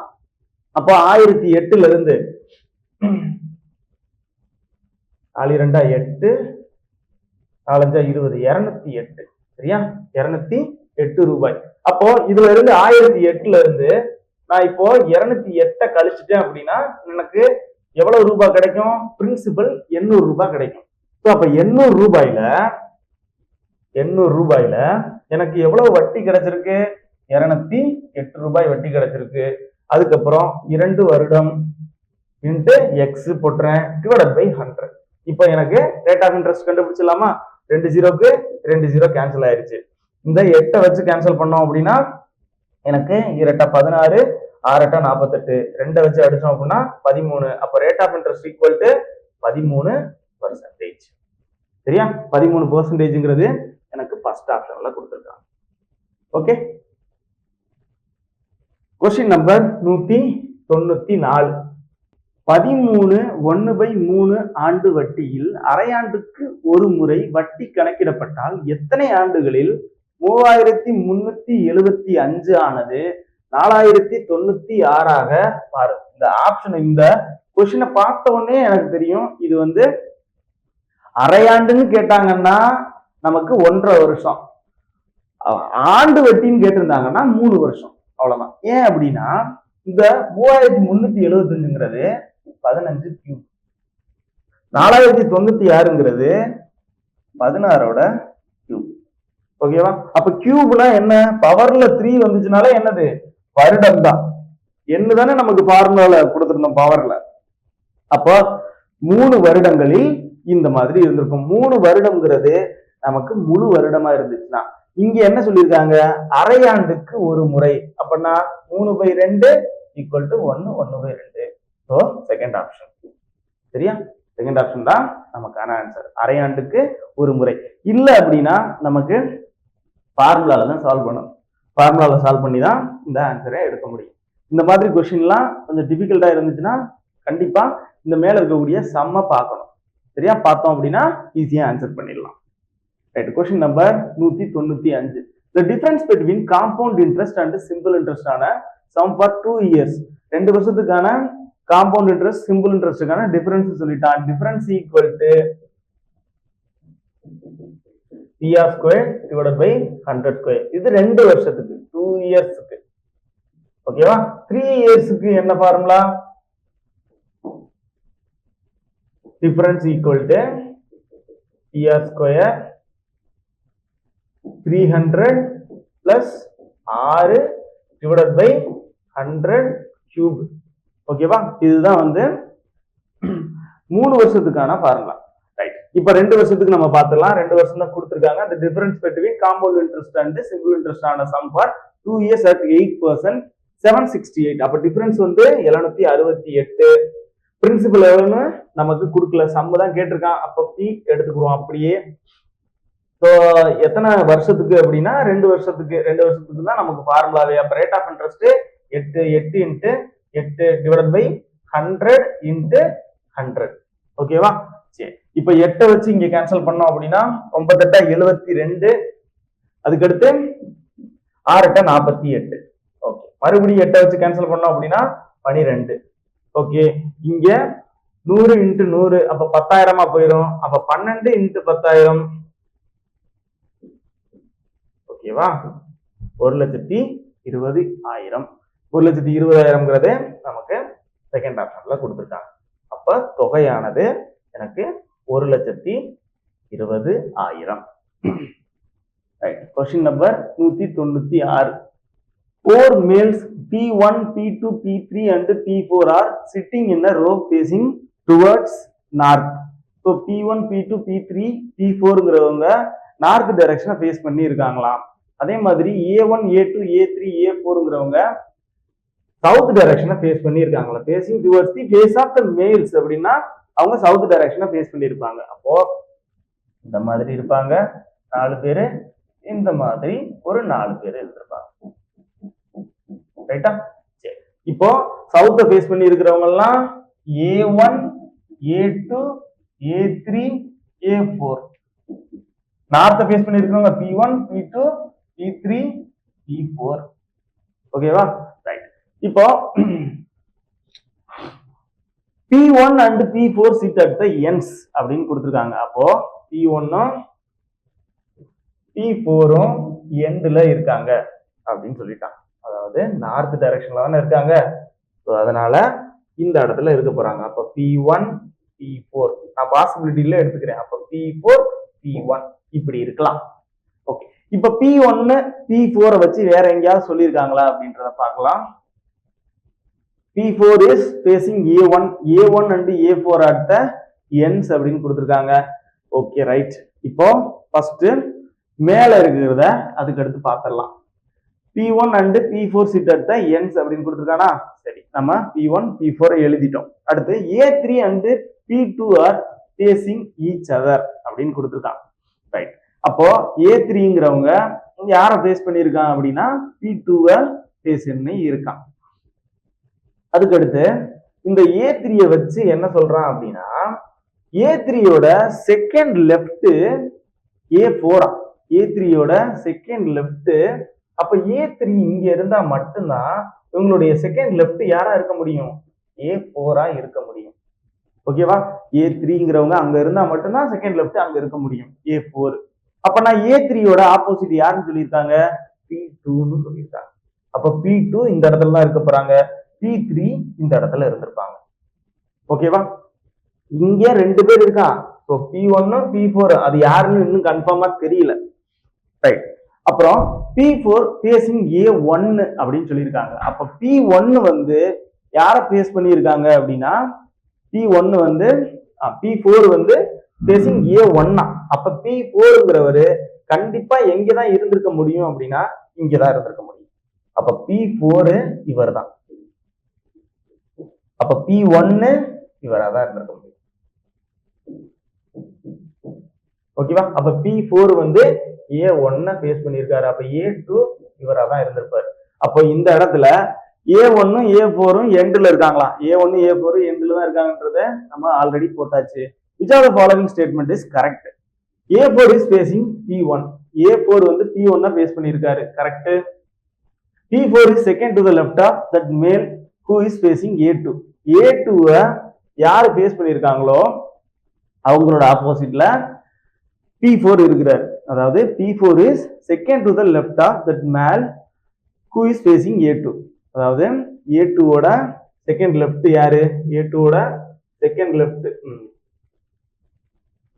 அப்போ 1008ல இருந்து 4 2 8 4 5 20 208. சரியா? 208 ரூபாய். அப்போ இதுல இருந்து 1008ல இருந்து நான் இப்போ 208 கழிச்சுட்டேன் அப்படின்னா எனக்கு எவ்வளவு ரூபாய் கிடைக்கும்? பிரின்சிபல் 800 ரூபாய் கிடைக்கும். அப்ப 800 ரூபாயில எனக்கு எவ்வளவு வட்டி கிடைச்சிருக்கு? 208 ரூபாய் வட்டி கிடைச்சிருக்கு. அதுக்கப்புறம் 2 வருடம் இன்ட்டு எக்ஸ் போட்டுறேன் டிவைடட் பை 100. இப்போ எனக்கு ரேட் ஆஃப் இன்ட்ரெஸ்ட் கண்டுபிடிச்சிடலாமா? 2 0க்கு 2 0 கேன்சல் ஆயிருச்சு. இந்த 8 வச்சு கேன்சல் பண்ணோம் அப்படின்னா எனக்கு 2 16 6 48. 2 வச்சு அடிச்சோம் அப்படின்னா 13. அப்ப rate of interest equal to 13%. சரியா? 13%ங்கிறது எனக்கு ஃபர்ஸ்ட் ஆப்ஷன்ல கொடுத்திருக்காங்க. ஓகே. Question number 194. 13/1/3 ஆண்டு வட்டியில் அரையாண்டுக்கு ஒரு முறை வட்டி கணக்கிடப்பட்டால் எத்தனை ஆண்டுகளில் 3375 ஆனது 4096 மாறும்? இந்த ஆப்ஷன், இந்த கொஸ்டினை பார்த்த உடனே எனக்கு தெரியும் இது வந்து அரையாண்டுன்னு கேட்டாங்கன்னா நமக்கு 1.5 வருஷம், ஆண்டு வட்டின்னு கேட்டிருந்தாங்கன்னா 3 வருஷம். அவ்வளவுதான். ஏன் அப்படின்னா இந்த 3375ங்கிறது 15 கியூப், 4096ங்கிறது 16ஓட கியூப். ஓகேவா? அப்ப கியூப்னா என்ன? பவர்ல 3 வந்துச்சுனால என்னது? வருடம் தான். என்னதானே நமக்கு ஃபார்முலால கொடுத்திருந்தோம் பவர்ல. அப்போ 3 வருடங்களில் இந்த மாதிரி இருந்திருக்கும். 3 வருடம்ங்கிறது நமக்கு முழு வருடமா இருந்துச்சுன்னா, இங்க என்ன சொல்லியிருக்காங்க? அரையாண்டுக்கு ஒரு முறை. அப்படின்னா 3/2 equal to 1 1/2. So second option. சரியா? செகண்ட் ஆப்ஷன் தான் நமக்கான ஆன்சர். அரையாண்டுக்கு ஒரு முறை. இல்ல அப்படின்னா நமக்கு ஃபார்முலால தான் சால்வ் பண்ணணும். ஃபார்முலால சால்வ் பண்ணி தான் இந்த ஆன்சரை எடுக்க முடியும். இந்த மாதிரி கொஸ்டின்லாம் கொஞ்சம் டிஃபிகல்ட்டா இருந்துச்சுன்னா கண்டிப்பா இந்த மேல இருக்கக்கூடிய சம்ம பார்க்கணும். சரியா? பார்த்தோம் அப்படின்னா ஈஸியா ஆன்சர் பண்ணிடலாம். Right. Question number 195. The difference between compound interest and simple interest ஆன sum for 2 years. 2 வருஷத்துக்கான compound interest simple interestக்கான டிஃபரன்ஸ் சொல்லிட்டான். Difference equal to PR square divided by 100 square. இது 2 வருஷத்துக்கு, 2 இயர்ஸ்க்கு. ஓகேவா? 3 இயர்ஸ்க்கு என்ன formula? Difference equal to PR square 300 plus 6 divided by 100 cube. ஓகேவா? இதுதான் வந்து 3 வருஷத்துக்கான ஃபார்முலா. ரைட். இப்ப 2 வருஷத்துக்கு நம்ம பார்த்துடலாம். 2 வருஷம் தான் கொடுத்திருக்காங்க. the difference between compound interest and simple interest ஆன sum for 2 years at 8% 768. அப்ப டிஃபரன்ஸ் வந்து 768. பிரின்சிபல் எவ்வளவுன்னு நமக்கு கொடுக்கல, சம் தான் கேட்டிருக்கான். அப்ப பி எடுத்துக்குவோம் அப்படியே. ஸோ எத்தனை வருஷத்துக்கு அப்படின்னா 2 வருஷத்துக்கு. 2 வருஷத்துக்கு தான் நமக்கு ஃபார்முலாவே. அப்ப rate of interest 8 into 8 divided by 100 into 100. ஓகேவா? சரி. இப்ப 8 வச்சு இங்க கேன்சல் பண்ணோம் அப்படின்னா 9 72. அதுக்கடுத்து 6 48. ஓகே. மறுபடியும் 8 வச்சு கேன்சல் பண்ணோம் அப்படின்னா 12. ஓகே. இங்க 100 இன்ட்டு 100 அப்ப 10,000 போயிடும். அப்ப 12 இன்ட்டு 10,000. ஓகேவா? 1,20,000. 1,20,000ங்கிறது நமக்கு செகண்ட் ஆப்ஷன்ல கொடுத்துருக்காங்க. அப்ப தொகையானது எனக்கு 1,20,000 20,000. Right. Question number 196. 4 males P1, P2, P3 and P4 are sitting in a row facing towards north. So P1, P2, P3, P4ங்கிறவங்க நார்த் டைரக்ஷனை ஃபேஸ் பண்ணி இருக்காங்களாம். அதே மாதிரி A1, A2, A3, A4ங்கிறவங்க south டைரக்ஷனை face பண்ணி இருக்காங்களா. Facing towards the face of the males அப்படின்னா அவங்க சவுத் டைரக்ஷனை ஃபேஸ் பண்ணி இருப்பாங்க. அப்போ இந்த மாதிரி இருப்பாங்க 4 பேரு, இந்த மாதிரி ஒரு 4 பேர் இருந்திருப்பாங்க. ரைட்டா? சரி, இப்போ சவுத்த ஃபேஸ் பண்ணி இருக்கிறவங்க எல்லாம் A1, A2, A3, A4. நார்த்த face பண்ணி இருக்கிறவங்க P1, P2, P3, P4. ஓகேவா? ரைட். இப்போ P1 and P4 sit at the ends அப்படின்னு கொடுத்திருக்காங்க. அப்போ P1ம் P4ம் எண்ட்ல இருக்காங்க அப்படின்னு சொல்லிட்டாங்க. அதாவது நார்த் டைரக்ஷன்ல தானே இருக்காங்க. அதனால இந்த இடத்துல இருக்க போறாங்க. அப்ப P1, P4 நான் பாசிபிலிட்டில எடுத்துக்கிறேன். அப்ப P4, P1 இப்படி இருக்கலாம். ஓகே, இப்ப P1, P4 வச்சு வேற எங்கேயாவது சொல்லியிருக்காங்களா அப்படின்றத பார்க்கலாம். P4 is facing A1, A1 and A4 at the ends அப்படின்னு கொடுத்திருக்காங்க. Okay, right. இப்போ ஃபர்ஸ்ட் மேல இருக்கிறத அதுக்கு அடுத்து பார்த்துடலாம். P1 and P4 sit at the ends அப்படின்னு கொடுத்திருக்கானா. சரி, நம்ம P1, P4 எழுதிட்டோம். அடுத்து A3 and P2 are facing each other அப்படின்னு கொடுத்திருக்காங்க. ரைட். அப்போ A3ங்கிறவங்க யாரை ஃபேஸ் பண்ணியிருக்கான் அப்படின்னா P2-வை ஃபேஸ் பண்ணி இருக்கான். அதுக்கு அடுத்து இந்த A3-ய வச்சு என்ன சொல்றான் அப்படின்னா A3யோட செகண்ட் லெஃப்ட் A4, A3யோட செகண்ட் லெஃப்ட். அப்ப A3 இங்க இருந்தா மட்டும்தான் இவங்களுடைய செகண்ட் லெஃப்ட் யாரா இருக்க முடியும்? A4-ஆ இருக்க முடியும். ஓகேவா? A3ங்கிறவங்க அங்க இருந்தா மட்டும்தான் செகண்ட் லெஃப்ட் அங்க இருக்க முடியும், A4. அப்ப நான் A3யோட ஆப்போசிட் யாருன்னு சொல்லியிருக்காங்க? P2ன்னு சொல்லியிருக்காங்க. அப்ப P2 இந்த இடத்துல தான் இருக்க போறாங்க, P3 இந்த இடத்துல இருந்திருப்பாங்க. ஓகேவா? இங்க 2 பேர் இருக்கான். P1, P4 அது யாருன்னு இன்னும் கன்ஃபார்மா தெரியல. ரைட். அப்புறம் P4 ஃபேசிங் A1 அப்படின்னு சொல்லியிருக்காங்க. அப்ப P1 வந்து யாரை ஃபேஸ் பண்ணியிருக்காங்க அப்படின்னா P1 வந்து P4 வந்து ஃபேசிங் A1. அப்ப P4ங்கிறவரு கண்டிப்பா எங்கதான் இருந்திருக்க முடியும் அப்படின்னா இங்கதான் இருந்திருக்க முடியும். அப்ப P4 இவர் தான். அப்ப P1 இவரா தான் இருந்திருக்க முடியும். ஓகேவா? அப்ப P4 வந்து A1 ஃபேஸ் பண்ணியிருக்காரு. அப்ப A2 இவரா தான் இருந்திருப்பாரு. அப்போ இந்த இடத்துல A1ம் A4ம் எண்ட்ல இருக்காங்களா? A1 A4 எண்ட்ல தான் இருக்காங்கன்றத நம்ம ஆல்ரெடி போட்டாச்சு. which of the following statement is correct? A4 is facing P1. A4 வந்து P1 ஃபேஸ் பண்ணியிருக்காரு. Correct. P4 is second to the left of that male who is facing A2. A2-வை யாரு face பண்ணியிருக்காங்களோ அவங்களோட ஆப்போசிட்ல P4 இருக்கிறார். அதாவது P4 is second to the left of that male who is facing A2. அதாவது A2-ஓட second left யாரு? A2-ஓட second left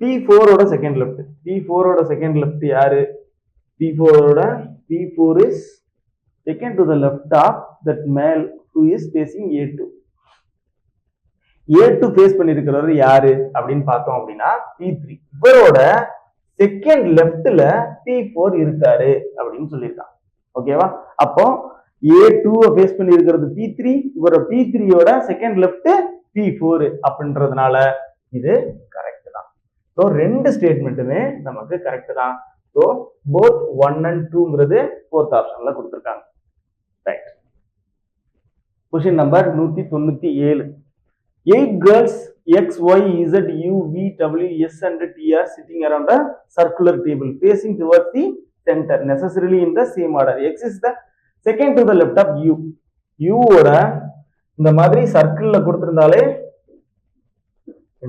P4-ஓட second left. P4-ஓட செகண்ட் லெஃப்ட் யாரு? P4 is second to the left of that male who is facing A2. A2 face பண்ணிருக்கிறவர் யாரு அப்படின்னு பார்த்தோம் அப்படின்னா P3. இவரோட செகண்ட் லெஃப்ட்ல P4 இருக்காரு அப்படின்னு சொல்லியிருக்காங்க. ஓகேவா? அப்போ A2-வை ஃபேஸ் பண்ணி இருக்கிறது P3, இவரோட P3யோட செகண்ட் லெஃப்ட் P4 அப்படின்றதுனால இது கரெக்ட் தான். ஸோ 2 ஸ்டேட்மெண்ட்டுமே நமக்கு கரெக்ட் தான். ஸோ போத் 1 and 2ங்கிறது 4th ஆப்ஷன்ல கொடுத்துருக்காங்க. Right. Question number 197. 8 girls X, Y, Z, U, V, W, S and T are sitting around a circular table facing towards the center, necessarily in the same order. X is the second to the left of U. U-ஓட இந்த மாதிரி சர்க்கிள்ல கொடுத்திருந்தாலே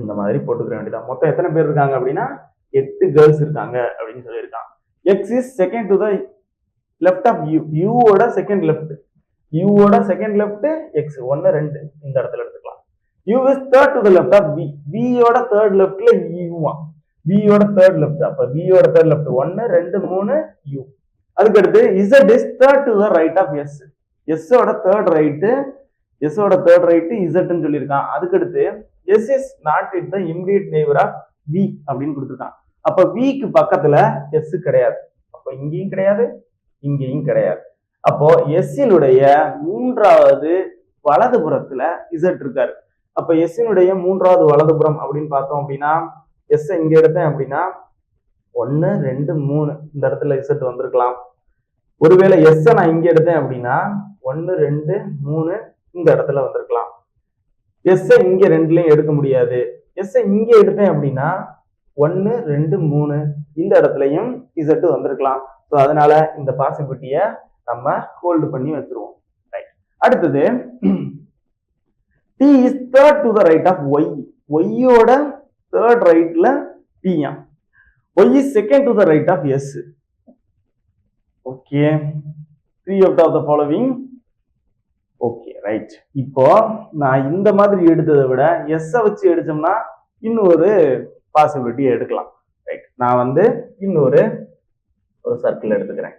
இந்த மாதிரி போட்டுக்க வேண்டியதான். மொத்தம் எத்தனை பேர் இருக்காங்க அப்படின்னா 8 கேர்ள்ஸ் இருக்காங்க அப்படின்னு சொல்லியிருக்காங்க. X is second to the left of U. U-ஓட செகண்ட் லெஃப்ட். U-ஓட செகண்ட் லெஃப்ட் X 1 2 இந்த இடத்துல எடுத்துக்கலாம். U is third to the left of V. V-யோட தேர்ட் லெஃப்ட்ல U. V யோட தேர்ட் லெஃப்ட். அப்ப V யோட தேர்ட் லெஃப்ட் 1 2 3 U. அதுக்கு அடுத்து Z is third to the right of S. S ஓட தேர்ட் ரைட், S ஓட தேர்ட் ரைட் Z ன்னு சொல்லியிருக்கான். அதுக்கு அடுத்து S is not in the immediate neighbor of V அப்படின்னு கொடுத்துருக்கான். அப்ப V க்கு பக்கத்துல S கிடையாது. அப்ப இங்கேயும் கிடையாது, இங்கேயும் கிடையாது. அப்போ S னுடைய மூன்றாவது வலதுபுறத்துல Z இருக்காரு. அப்ப S னுடைய மூன்றாவது வலதுபுறம் அப்படின்னு பார்த்தோம் அப்படின்னா S இங்க எடுத்தேன் அப்படின்னா 1 2 3 இந்த இடத்துல Z வந்திருக்கலாம். ஒருவேளை S நான் இங்க எடுத்தேன் அப்படின்னா 1 2 3 இந்த இடத்துல வந்திருக்கலாம். S இங்க ரெண்டுலயும் எடுக்க முடியாது. S இங்க எடுத்தேன் அப்படின்னா 1 2 3 இந்த இடத்துலயும் Z வந்திருக்கலாம். ஸோ அதனால இந்த பாசிபிலிட்டியை நம்ம ஹோல்டு பண்ணி வச்சிருவோம். ரைட். அடுத்தது T is third to the right of Y. Y யோட third rightல T yeah. Y is second to the right of S. Okay. 3 out of the following. Okay, right. இப்போ நான் இந்த மாதிரி எடுத்ததை விட S வச்சு எடுத்தோம்னா இன்னொரு பாசிபிலிட்டி எடுக்கலாம். ரைட். நான் வந்து இன்னொரு சர்க்கிள் எடுத்துக்கிறேன்.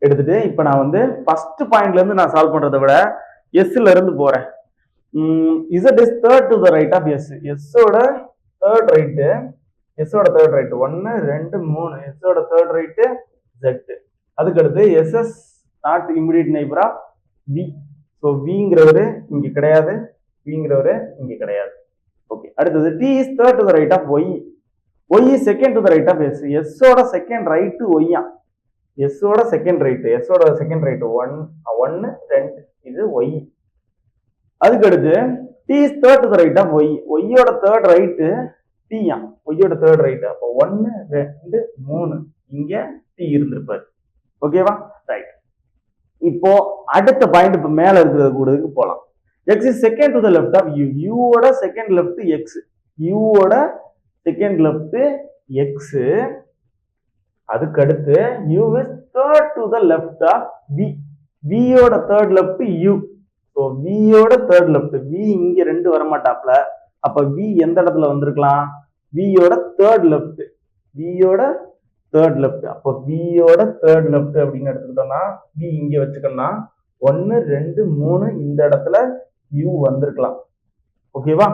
எடுத்துட்டு இப்ப நான் வந்து ஃபர்ஸ்ட் பாயிண்ட்ல இருந்து நான் சால்வ் பண்றதை விட எஸ்ல இருந்து போறேன். Z is third to the right of S. S ஓட தேர்ட் ரைட், S ஓட தேர்ட் ரைட் 1 2 3 S ஓட தேர்ட் ரைட் Z. அதுக்கு அடுத்து SS not immediate neighbor of V. So Vங்கிறவரு இங்க கிடையாது, Vங்கிறவரு இங்க கிடையாது. ஓகே. அடுத்தது T is third to the right of Y. Y is second to the right of S. S ஓட செகண்ட் ரைட் Y யா. S ஓட செகண்ட் ரைட், S ஓட second right 1 1 2 இது Y. அதுக்கு அடுத்து T is third to the right of Y. Y யோட third right T யா. Y யோட third right. அப்போ 1 2 3 இங்க T இருந்திருப்பாரு. ஓகேவா? ரைட். இப்போ அடுத்த பாயிண்ட் இப்ப மேல இருக்கிறது கூடக்கு போலாம். X is second to the left of U. U ஓட செகண்ட் லெஃப்ட் X. U ஓட செகண்ட் லெஃப்ட் X. அதுக்கு அடுத்து U is third to the left of V. V ஓட third left U. So V ஓட தேர்ட் லெஃப்ட். V இங்க ரெண்டு வரமாட்டாப்ல. அப்ப V எந்த இடத்துல வந்திருக்கலாம்? V ஓட தேர்ட் லெஃப்ட். V ஓட தேர்ட் லெஃப்ட். அப்போ V ஓட தேர்ட் லெஃப்ட் அப்படின்னு எடுத்துக்கிட்டோம்னா V இங்க வச்சுக்கணும்னா 1 2 3 இந்த இடத்துல U வந்திருக்கலாம். ஓகேவா?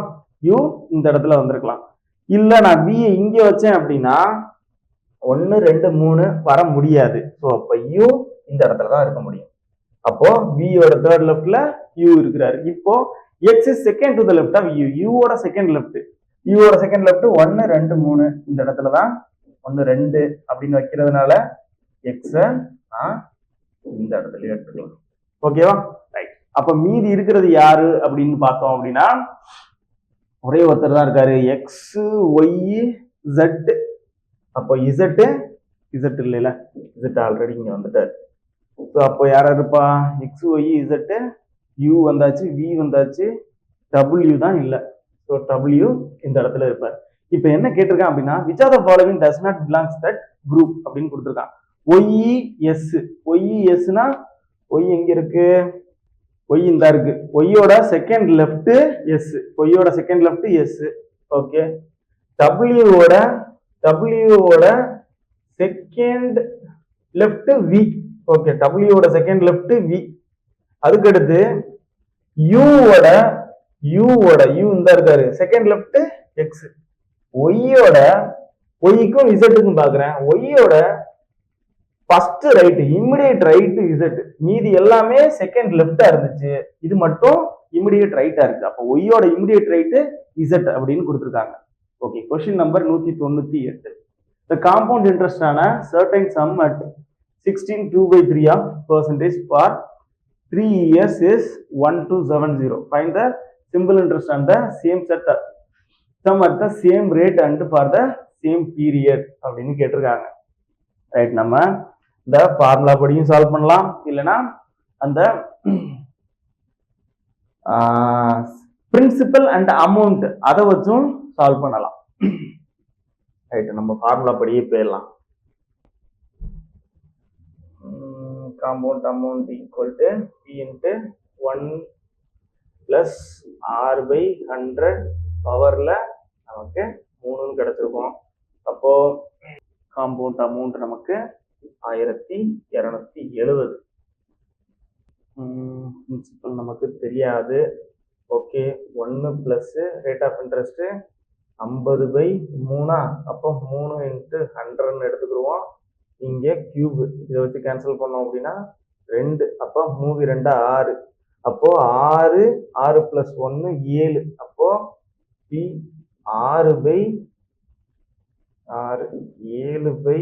U இந்த இடத்துல வந்திருக்கலாம். இல்ல நான் V இங்க வச்சேன் அப்படின்னா 1 2 3 வர முடியாது. ஸோ அப்ப U இந்த இடத்துல தான் இருக்க முடியும். அப்போ V ஓட தேர்ட் லெஃப்ட்ல U இருக்கிறாரு. இப்போ X is second to the left of U. U ஓட செகண்ட் லெஃப்ட். U ஓட செகண்ட் லெஃப்ட் 1 2 3 இந்த இடத்துல தான் 1 2 அப்படின்னு வைக்கிறதுனால X இந்த இடத்துல எடுத்துக்கலாம். ஓகேவா? ரைட். அப்ப மீதி இருக்கிறது யாரு அப்படின்னு பார்த்தோம் அப்படின்னா ஒரே ஒருத்தர் தான் இருக்காரு. X Y Z. அப்போ Z இல்லைல்ல, Z ஆல்ரெடி இங்க வந்துட்டாரு. ஸோ அப்போ யாரா இருப்பா? X Y Z. U வந்தாச்சு, V வந்தாச்சு, W தான் இல்லை. ஸோ W இந்த இடத்துல இருப்பார். இப்ப என்ன கேட்டிருக்கான் அப்படின்னா which of the following does not belongs that group அப்படின்னு கொடுத்துருக்கான். YES னா Y எங்க இருக்கு? Y இந்த இருக்கு. Y யோட செகண்ட் லெஃப்ட் S. Y யோட second left S. Okay. W ஓட second left V. Okay. W ஓட செகண்ட் லெஃப்ட் V. அதுக்கு அடுத்து U இந்த இருக்காரு செகண்ட் லெஃப்ட் X. Yக்கும் Z பாக்குறேன். Yயோட first right immediate right Z. மீதி எல்லாமே செகண்ட் லெஃப்டா இருந்துச்சு, இது மட்டும் இமிடியேட் ரைட்டா இருக்கு. அப்போ Yயோட இமிடியேட் ரைட் Z அப்படின்னு கொடுத்துருக்காங்க. Okay. Question number 198. The compound interest ஆன certain sum at 16.2/3% for 3 years is 1270. Find the simple interest on the same set sum at the same rate and for the same period அப்படின்னு கேட்டிருக்காங்க. Right. நம்ம இந்த formula படியும் solve பண்ணலாம், இல்லைன்னா அந்த principal and amount அதை வச்சும் சால்வ் பண்ணலாம். ரைட். நம்ம ஃபார்முலா படியே போயிடலாம். Compound amount equal to P into 1 plus R by 100 பவர்ல நமக்கு 3 கிடைச்சிருக்கும். அப்போ காம்பவுண்ட் அமௌண்ட் நமக்கு 1270. பிரின்சிபல் நமக்கு தெரியாது. Okay, 1 plus rate of interest 50/3. அப்போ 3 × 100 எடுத்துக்கிடுவோம். இங்க கியூப் இதை வச்சு கேன்சல் பண்ணோம் அப்படின்னா 2. அப்போ 3 2 6. அப்போ 6 6 + 1 7. அப்போ பி 6/6 7/6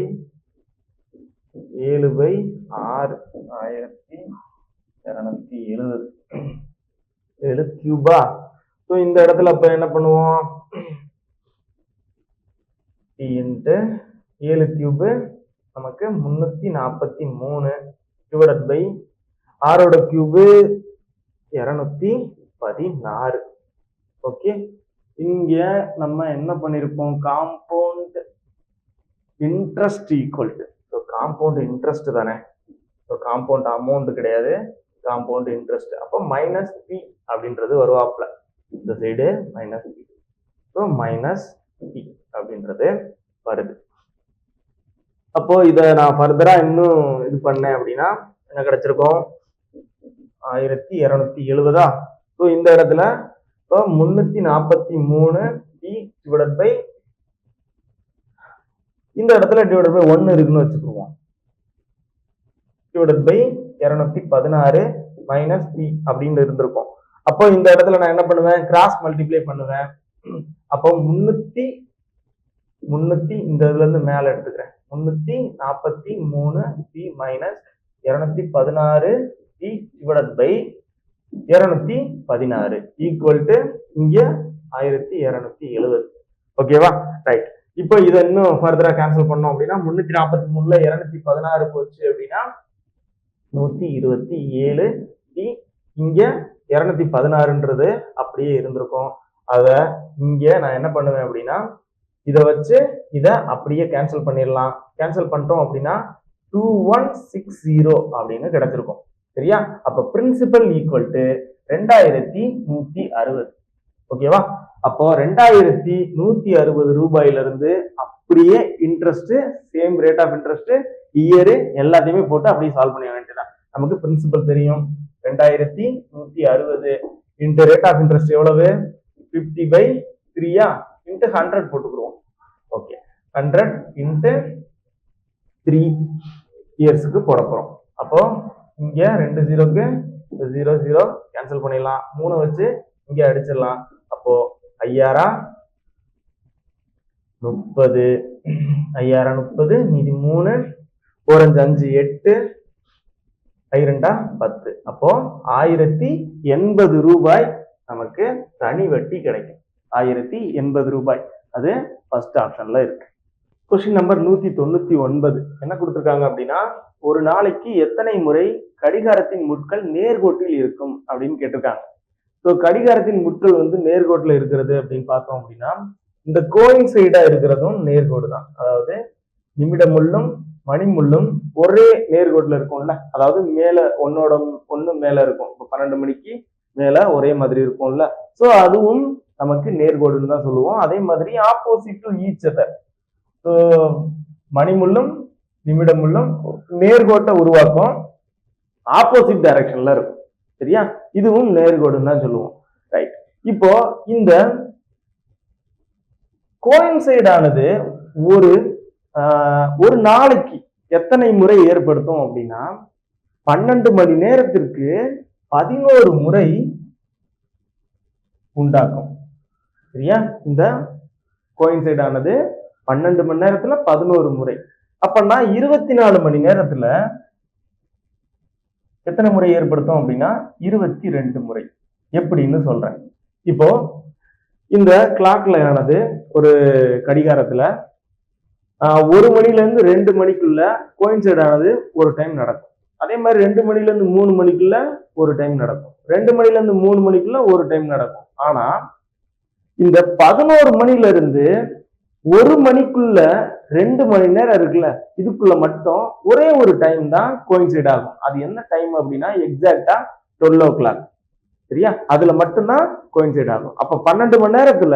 1270 7 கியூபா. ஸோ இந்த இடத்துல அப்ப என்ன பண்ணுவோம்? டி இன்ட்டு 7 கியூபு நமக்கு 343 டிவைடட் பை 6ஓட கியூபு 216. ஓகே, இங்க நம்ம என்ன பண்ணிருப்போம்? Compound interest equal to, compound interest தானே, காம்பவுண்ட் அமௌண்ட் கிடையாது, காம்பவுண்ட் இன்ட்ரெஸ்ட். அப்போ மைனஸ் பி அப்படின்றது வருவாப்ல, இந்த side minus P. So minus P அப்படின்றது வருது. அப்போ இதை நான் ஃபர்தரா இன்னும் இது பண்ணேன் அப்படின்னா என்ன கிடைச்சிருக்கும்? 1270. ஸோ இந்த இடத்துல இப்போ 343 பி டிவைடட் பை, இந்த இடத்துல டிவைடட் பை 1 இருக்குன்னு வச்சுக்குவோம், டிவைடட் பை 216 மைனஸ் பி அப்படின்னு இருந்திருக்கும். அப்போ இந்த இடத்துல நான் என்ன பண்ணுவேன்? கிராஸ் மல்டிப்ளை பண்ணுவேன். அப்போ 300 இந்த இதுல இருந்து மேல எடுத்துக்கிறேன். 343 P minus 216 P divided by 216 equal to இங்க 1270. ஓகேவா? ரைட். இப்போ இதை இன்னும் ஃபர்தரா கேன்சல் பண்ணோம் அப்படின்னா 343ல 216 போச்சு அப்படின்னா 127 டி. இங்க 216ன்றது அப்படியே இருந்திருக்கும். அத இங்க நான் என்ன பண்ணுவேன் அப்படின்னா இதை வச்சு இதை அப்படியே கேன்சல் பண்ணிடலாம். கேன்சல் பண்ணிட்டோம் அப்படின்னா 2160 அப்படின்னு கிடைச்சிருக்கும். சரியா? அப்ப பிரின்சிபல் ஈக்குவல் டு 2160. ஓகேவா? அப்போ 2160 ரூபாயில இருந்து அப்படியே interest, same rate of interest, year எல்லாத்தையுமே போட்டு அப்படியே சால்வ் பண்ண வேண்டியதான். நமக்கு பிரின்சிபல் தெரியும். 2160 இன்ட்டு ரேட் ஆஃப் இன்ட்ரெஸ்ட் எவ்வளவு? 50/3 இன்ட்டு 100 போட்டுக்கிறோம். ஓகே, 100 இன்ட்டு 3 இயர்ஸுக்கு போட போறோம். அப்போ இங்க 2 0க்கு 0 0 கேன்சல் பண்ணிடலாம். 3 வச்சு இங்க அடிச்சிடலாம். அப்போ 5000 30 5000 30 மீதி 3 4 5 8 2 10. அப்போ 1080 ரூபாய் நமக்கு தனி வட்டி கிடைக்கும். 1080 ரூபாய். அது ஃபர்ஸ்ட் ஆப்ஷன்ல இருக்கு. கொஸ்டின் நம்பர் 199 என்ன கொடுத்திருக்காங்க அப்படின்னா, ஒரு நாளைக்கு எத்தனை முறை கடிகாரத்தின் முட்கள் நேர்கோட்டில் இருக்கும் அப்படின்னு கேட்டிருக்காங்க. ஸோ கடிகாரத்தின் முட்கள் வந்து நேர்கோட்டில் இருக்கிறது அப்படின்னு பார்த்தோம் அப்படின்னா, இந்த கோயின்சைடா இருக்கிறதும் நேர்கோடு தான். அதாவது நிமிடமுள்ளும் மணிமுள்ளும் ஒரே நேர்கோட்டில் இருக்கும்ல, அதாவது மேல ஒன்னு மேல இருக்கும். இப்போ 12 மணிக்கு மேல ஒரே மாதிரி இருக்கும்ல, ஸோ அதுவும் நமக்கு நேர்கோடுன்னு தான் சொல்லுவோம். அதே மாதிரி ஆப்போசிட் டு ஈச் அதர், மணிமுள்ளும் நிமிடமுள்ளும் நேர்கோட்டை உருவாக்கும், ஆப்போசிட் டைரக்ஷன்ல இருக்கும். சரியா? இதுவும் நேர்கோடுன்னு தான் சொல்லுவோம். ரைட். இப்போ இந்த கோயின்சைடானது ஒரு நாளைக்கு எத்தனை முறை ஏற்படுத்தும் அப்படின்னா 12 மணி நேரத்திற்கு 11 முறை உண்டாக்கும். சரியா? இந்த கோயின்சைடானது 12 மணி நேரத்துல 11 முறை. அப்பன்னா 24 மணி நேரத்துல எத்தனை முறை ஏற்படுத்தும் அப்படின்னா 22 முறை. எப்படின்னு சொல்றேன். இப்போ இந்த கிளாக்ல ஆனது ஒரு கடிகாரத்துல 1 மணில இருந்து 2 மணிக்குள்ள கோயின்சைட் ஆனது ஒரு டைம் நடக்கும். அதே மாதிரி 2 மணில இருந்து 3 மணிக்குள்ள ஒரு டைம் நடக்கும். 2 மணில இருந்து 3 மணிக்குள்ள ஒரு டைம் நடக்கும். ஆனா இந்த 11 மணில இருந்து 1 மணிக்குள்ள 2 மணி நேரம் இருக்குல்ல, இதுக்குள்ள மட்டும் ஒரே ஒரு டைம் தான் கோயின்சைட் ஆகும். அது என்ன டைம் அப்படின்னா எக்ஸாக்டா 12 o'clock. சரியா? அதுல மட்டும்தான் கோயின்சைட் ஆகும். அப்ப 12 மணி நேரத்துல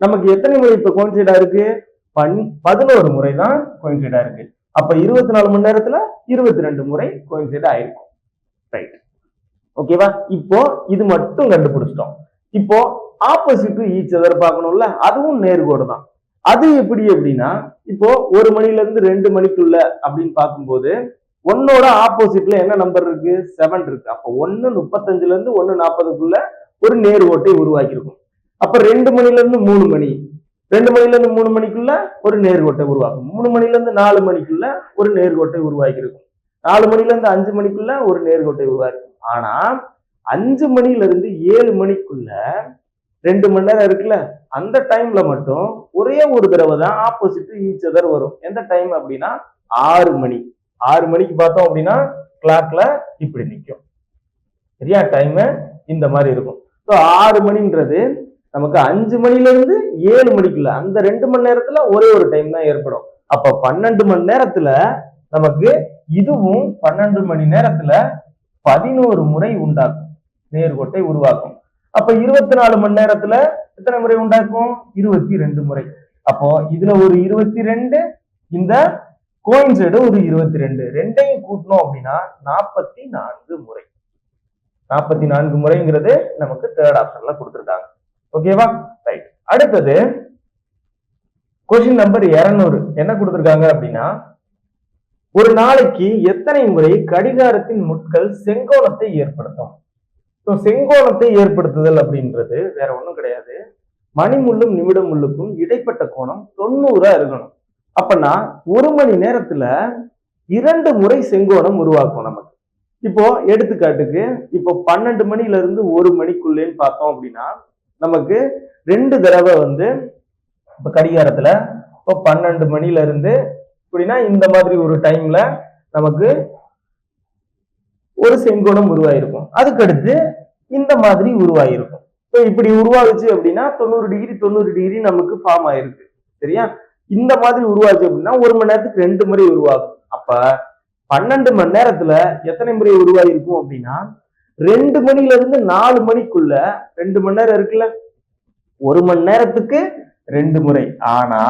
நமக்கு எத்தனை முறை இப்ப கோயின்சைடா இருக்கு? 11 முறை தான் கோயின்சைடா இருக்கு. அப்ப 24 மணி நேரத்துல 22 முறை கோயின்சைட் ஆயிருக்கும். ரைட், ஓகேவா? இப்போ இது மட்டும் கண்டுபிடிச்சிட்டோம். இப்போ ஆப்போசிட் ஈச் அதர் பார்க்கணும்ல, அதுவும் நேர்கோடு தான். அது எப்படி அப்படின்னா, இப்போ 1 மணில இருந்து 2 மணிக்குள்ள அப்படின்னு பார்க்கும்போது ஒன்னோட ஆப்போசிட்ல என்ன நம்பர் இருக்கு? 7 இருக்கு. அப்ப 1:35ல இருந்து 1:40க்குள்ள ஒரு நேர்கோட்டை உருவாக்கி இருக்கும். அப்ப 2 மணில இருந்து 3 மணி, 2 மணில இருந்து 3 மணிக்குள்ள ஒரு நேர்கோட்டை உருவாக்கும். 3 மணில இருந்து 4 மணிக்குள்ள ஒரு நேர்கோட்டை உருவாக்கி இருக்கும். 4 மணில இருந்து 5 மணிக்குள்ள ஒரு நேர்கோட்டை உருவாக்கும். ஆனா 5 மணில இருந்து 7 மணிக்குள்ள 2 மணி நேரம் இருக்குல்ல, அந்த டைம்ல மட்டும் ஒரே ஒரு தடவை தான் ஆப்போசிட் ஈச் அதர் வரும். எந்த டைம் அப்படின்னா 6 மணி. 6 மணிக்கு பார்த்தோம் அப்படின்னா கிளாக்ல இப்படி நிற்கும். சரியா? டைம் இந்த மாதிரி இருக்கும். 6 மணின்றது நமக்கு 5 மணில இருந்து 7 மணிக்குள்ள அந்த 2 மணி நேரத்துல ஒரே ஒரு டைம் தான் ஏற்படும். அப்ப 12 மணி நேரத்துல நமக்கு இதுவும் 12 மணி நேரத்துல 11 முறை உண்டாக்கும், நேர்கோட்டை உருவாக்கும். அப்ப 24 மணி நேரத்துல எத்தனை முறை உண்டாக்கும்? 22 முறை. அப்போ இதுல ஒரு 22, இந்த கோயின்சைடு ஒரு 22, ரெண்டையும் கூட்டணும் அப்படின்னா 44 முறை. 44 முறைங்கிறது நமக்கு தேர்ட் ஆப்ஷன்ல கொடுத்துருக்காங்க. ஓகேவா? ரைட். அடுத்தது கொஸ்டின் நம்பர் 200 என்ன கொடுத்துருக்காங்க அப்படின்னா, ஒரு நாளைக்கு எத்தனை முறை கடிகாரத்தின் முட்கள் செங்கோணத்தை ஏற்படுத்தும்? செங்கோணத்தை ஏற்படுத்துதல் அப்படின்றது வேற ஒண்ணும் கிடையாது. மணிமுள்ளும் நிமிடம் முள்ளுக்கும் இடைப்பட்ட கோணம் 90 இருக்கணும். அப்பனா 1 மணி நேரத்துல 2 முறை செங்கோணம் உருவாக்கும் நமக்கு. இப்போ எடுத்துக்காட்டுக்கு இப்போ 12 மணில இருந்து 1 மணிக்குள்ளேன்னு பார்த்தோம் அப்படின்னா நமக்கு 2 தடவை இப்ப கடிகாரத்துல இப்போ 12 மணில இருந்து அப்படின்னா இந்த மாதிரி ஒரு டைம்ல நமக்கு ஒரு செங்கோணம் உருவாயிருக்கும். அதுக்கடுத்து இந்த மாதிரி உருவாயிருக்கும். இப்படி உருவாகுச்சு அப்படின்னா 90 டிகிரி 90 டிகிரி நமக்கு ஃபார்ம் ஆயிருக்கு. சரியா? இந்த மாதிரி உருவாச்சு அப்படின்னா 1 மணி நேரத்துக்கு 2 முறை உருவாகும். அப்ப 12 மணி நேரத்துல எத்தனை முறை உருவாயிருக்கும் அப்படின்னா 2 மணில இருந்து 4 மணிக்குள்ள 2 மணி நேரம் இருக்குல்ல, 1 மணி நேரத்துக்கு 2 முறை. ஆனா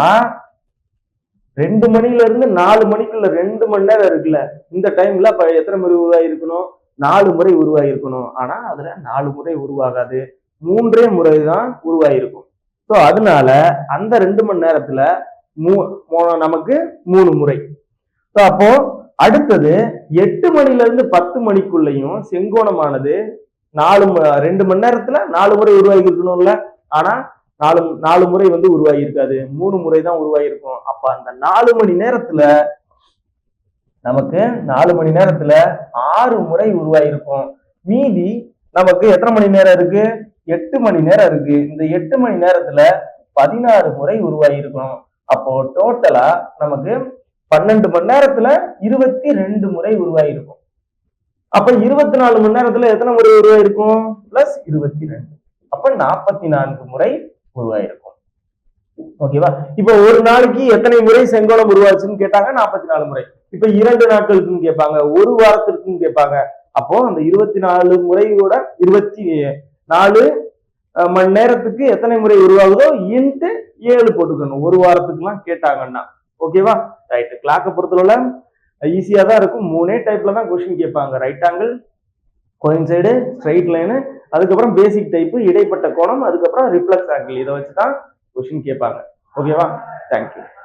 2 மணில இருந்து 4 மணிக்குள்ள 2 மணி நேரம் இருக்குல்ல, இந்த டைம்ல எத்தனை முறை உருவாயிருக்கணும்? 4 முறை உருவாயிருக்கணும். ஆனா அதுல 4 முறை உருவாகாது, 3 முறை தான் உருவாயிருக்கும். அதனால அந்த 2 மணி நேரத்துல நமக்கு 3 முறை. அப்போ அடுத்தது 8 மணில இருந்து 10 மணிக்குள்ளயும் செங்கோணமானது 2 மணி நேரத்துல 4 முறை உருவாகி இருக்கணும்ல, ஆனா 4 முறை உருவாகி இருக்காது, 3 முறை தான் உருவாகிருக்கும். அப்ப அந்த 4 மணி நேரத்துல நமக்கு 4 மணி நேரத்துல 6 முறை உருவாயிருக்கும். மீதி நமக்கு எத்தனை மணி நேரம் இருக்கு? 8 மணி நேரம் இருக்கு. இந்த 8 மணி நேரத்துல 16 முறை உருவாயிருக்கும். அப்போ டோட்டலா நமக்கு 12 மணி நேரத்துல 22 முறை உருவாயிருக்கும். அப்ப 24 மணி நேரத்துல எத்தனை முறை உருவாயிருக்கும்? பிளஸ் 22, அப்ப 44 முறை உருவாயிருக்கும். ஓகேவா? இப்ப ஒரு நாளைக்கு எத்தனை முறை செங்கோணம் உருவாச்சுன்னு கேட்டாங்க, 44 முறை. இப்ப 2 நாட்களுக்குன்னு கேட்பாங்க, ஒரு வாரத்திற்கும் கேட்பாங்க. அப்போ அந்த 24 முறையோட 24 மணி நேரத்துக்கு எத்தனை முறை உருவாகுதோ இன்ட்டு 7 போட்டுக்கணும், ஒரு வாரத்துக்கு எல்லாம் கேட்டாங்கன்னா. ஓகேவா? ரைட். கிளாக்கை பொறுத்தவரை ஈஸியா தான் இருக்கும். 3 டைப்ல தான் கொஸ்டின் கேட்பாங்க. Right angle, coincide, straight line, அதுக்கப்புறம் பேசிக் டைப், இடைப்பட்ட கோணம், அதுக்கப்புறம் ரிஃப்ளெக்ஸ் ஆங்கிள். இதை வச்சுதான் கொஸ்டின் கேட்பாங்க. ஓகேவா? தேங்க்யூ.